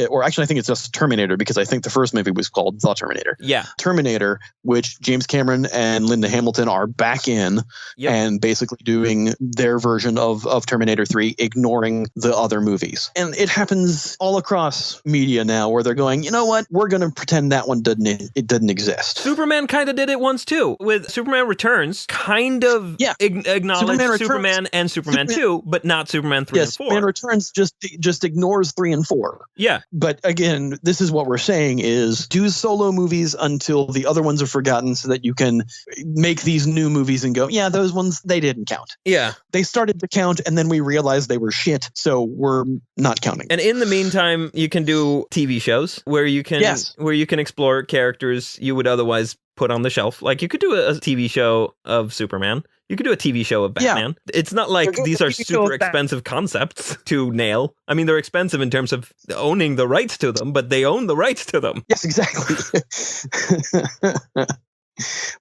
or actually I think it's just Terminator because I think the first movie was called The Terminator. Yeah. Terminator, which James Cameron and Linda Hamilton are back in and basically doing their version of Terminator 3, ignoring the other movies. And it happens all across media now where they're going, you know what, we're going to pretend that one didn't exist. Superman kind of did it once too. With Superman Returns, kind of acknowledged Superman and Superman 2, but not Superman 3 and 4. Superman Returns just ignores 3 and 4. Yeah. But again, this is what we're saying is do solo movies until the other ones are forgotten so that you can make these new movies and go, yeah, those ones, they didn't count. Yeah. They started to count and then we realized they were shit, so we're not counting. And in the meantime, you can do TV shows where you can explore characters you would otherwise put on the shelf. Like you could do a TV show of Superman. You could do a TV show of Batman. Yeah. It's not like these are super expensive concepts to nail. I mean, they're expensive in terms of owning the rights to them, but they own the rights to them. Yes, exactly.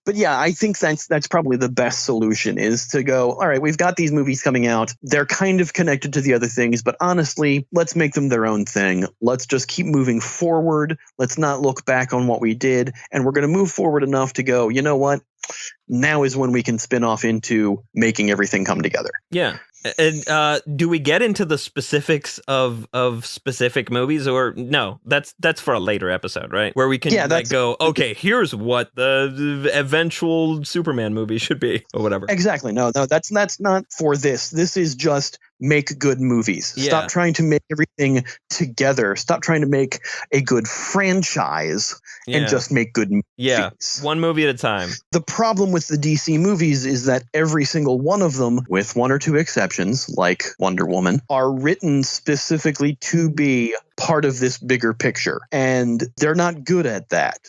But yeah, I think that's probably the best solution is to go, all right, we've got these movies coming out. They're kind of connected to the other things, but honestly, let's make them their own thing. Let's just keep moving forward. Let's not look back on what we did. And we're going to move forward enough to go, you know what? Now is when we can spin off into making everything come together. Yeah. And do we get into the specifics of specific movies, or no? That's for a later episode, right? Where we can go, okay, here's what the eventual Superman movie should be, or whatever. Exactly. No, that's not for this. This is just make good movies. Yeah. Stop trying to make everything together. Stop trying to make a good franchise and just make good movies. Yeah, one movie at a time. The problem with the DC movies is that every single one of them, with one or two exceptions, like Wonder Woman, are written specifically to be part of this bigger picture. And they're not good at that.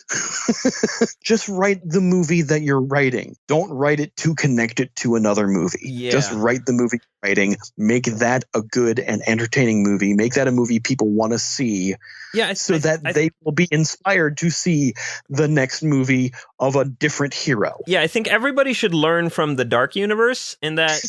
Just write the movie that you're writing. Don't write it to connect it to another movie. Yeah. Just write the movie you're writing. Make that a good and entertaining movie. Make that a movie people want to see. Yeah, they will be inspired to see the next movie of a different hero. Yeah, I think everybody should learn from the Dark Universe in that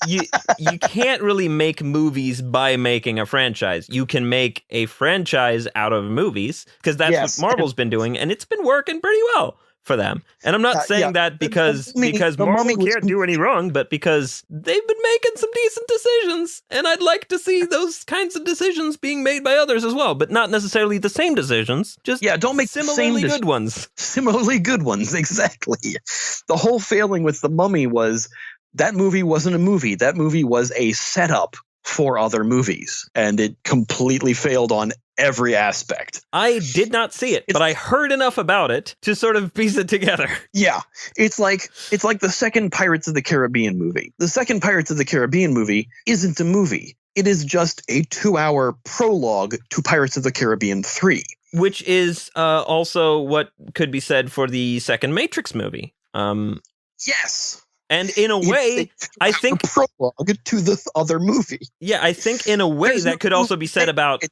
you can't really make movies by making a franchise. You can make a franchise out of movies because that's what Marvel's been doing, and it's been working pretty well for them. And I'm not saying that because Marvel can't do any wrong, but because they've been making some decent decisions, and I'd like to see those kinds of decisions being made by others as well, but not necessarily the same decisions. Just don't make similarly good ones. Similarly good ones, exactly. The whole failing with The Mummy was that movie wasn't a movie. That movie was a setup for other movies, and it completely failed on every aspect. I did not see it, but I heard enough about it to sort of piece it together. Yeah, it's like the second Pirates of the Caribbean movie. The second Pirates of the Caribbean movie isn't a movie. It is just a 2-hour prologue to Pirates of the Caribbean 3. Which is also what could be said for the second Matrix movie. Yes. And in a way, I think prologue to the other movie. Yeah, I think in a way that could also be said about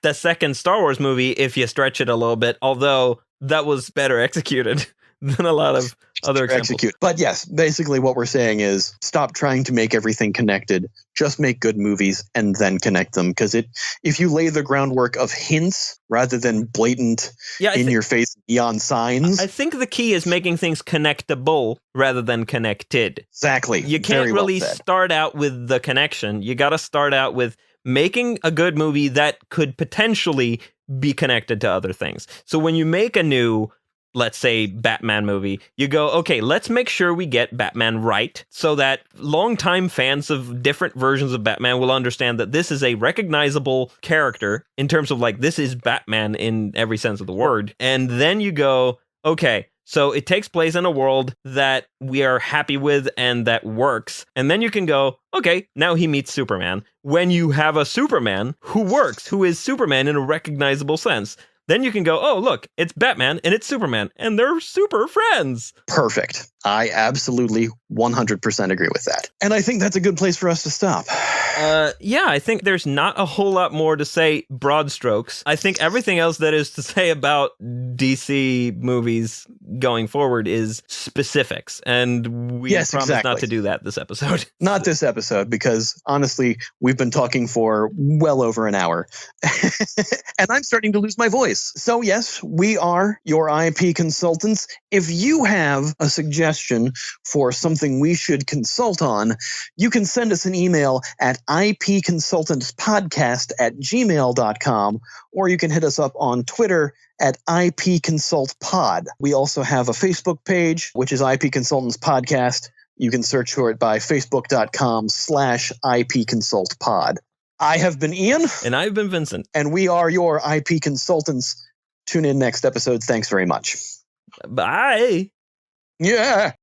the second Star Wars movie if you stretch it a little bit, although that was better executed than a lot of other examples. Execute. But yes, basically what we're saying is stop trying to make everything connected. Just make good movies and then connect them. Because if you lay the groundwork of hints rather than blatant in-your-face neon signs. I think the key is making things connectable rather than connected. Exactly. You can't really start out with the connection. You got to start out with making a good movie that could potentially be connected to other things. So when you make a new, let's say, Batman movie, you go, okay, let's make sure we get Batman right so that longtime fans of different versions of Batman will understand that this is a recognizable character in terms of like, this is Batman in every sense of the word. And then you go, okay, so it takes place in a world that we are happy with and that works. And then you can go, okay, now he meets Superman. When you have a Superman who works, who is Superman in a recognizable sense, then you can go, oh, look, it's Batman and it's Superman, and they're super friends. Perfect. I absolutely 100% agree with that. And I think that's a good place for us to stop. Yeah, I think there's not a whole lot more to say broad strokes. I think everything else that is to say about DC movies going forward is specifics. And we promise not to do that this episode. Not this episode, because honestly, we've been talking for well over an hour. And I'm starting to lose my voice. So yes, we are your IP consultants. If you have a suggestion for something we should consult on, you can send us an email at ipconsultantspodcast@gmail.com, or you can hit us up on Twitter at ipconsultpod. We also have a Facebook page, which is IP Consultants Podcast. You can search for it by facebook.com/ipconsultpod. I have been Ian. And I've been Vincent. And we are your IP consultants. Tune in next episode. Thanks very much. Bye. Yeah.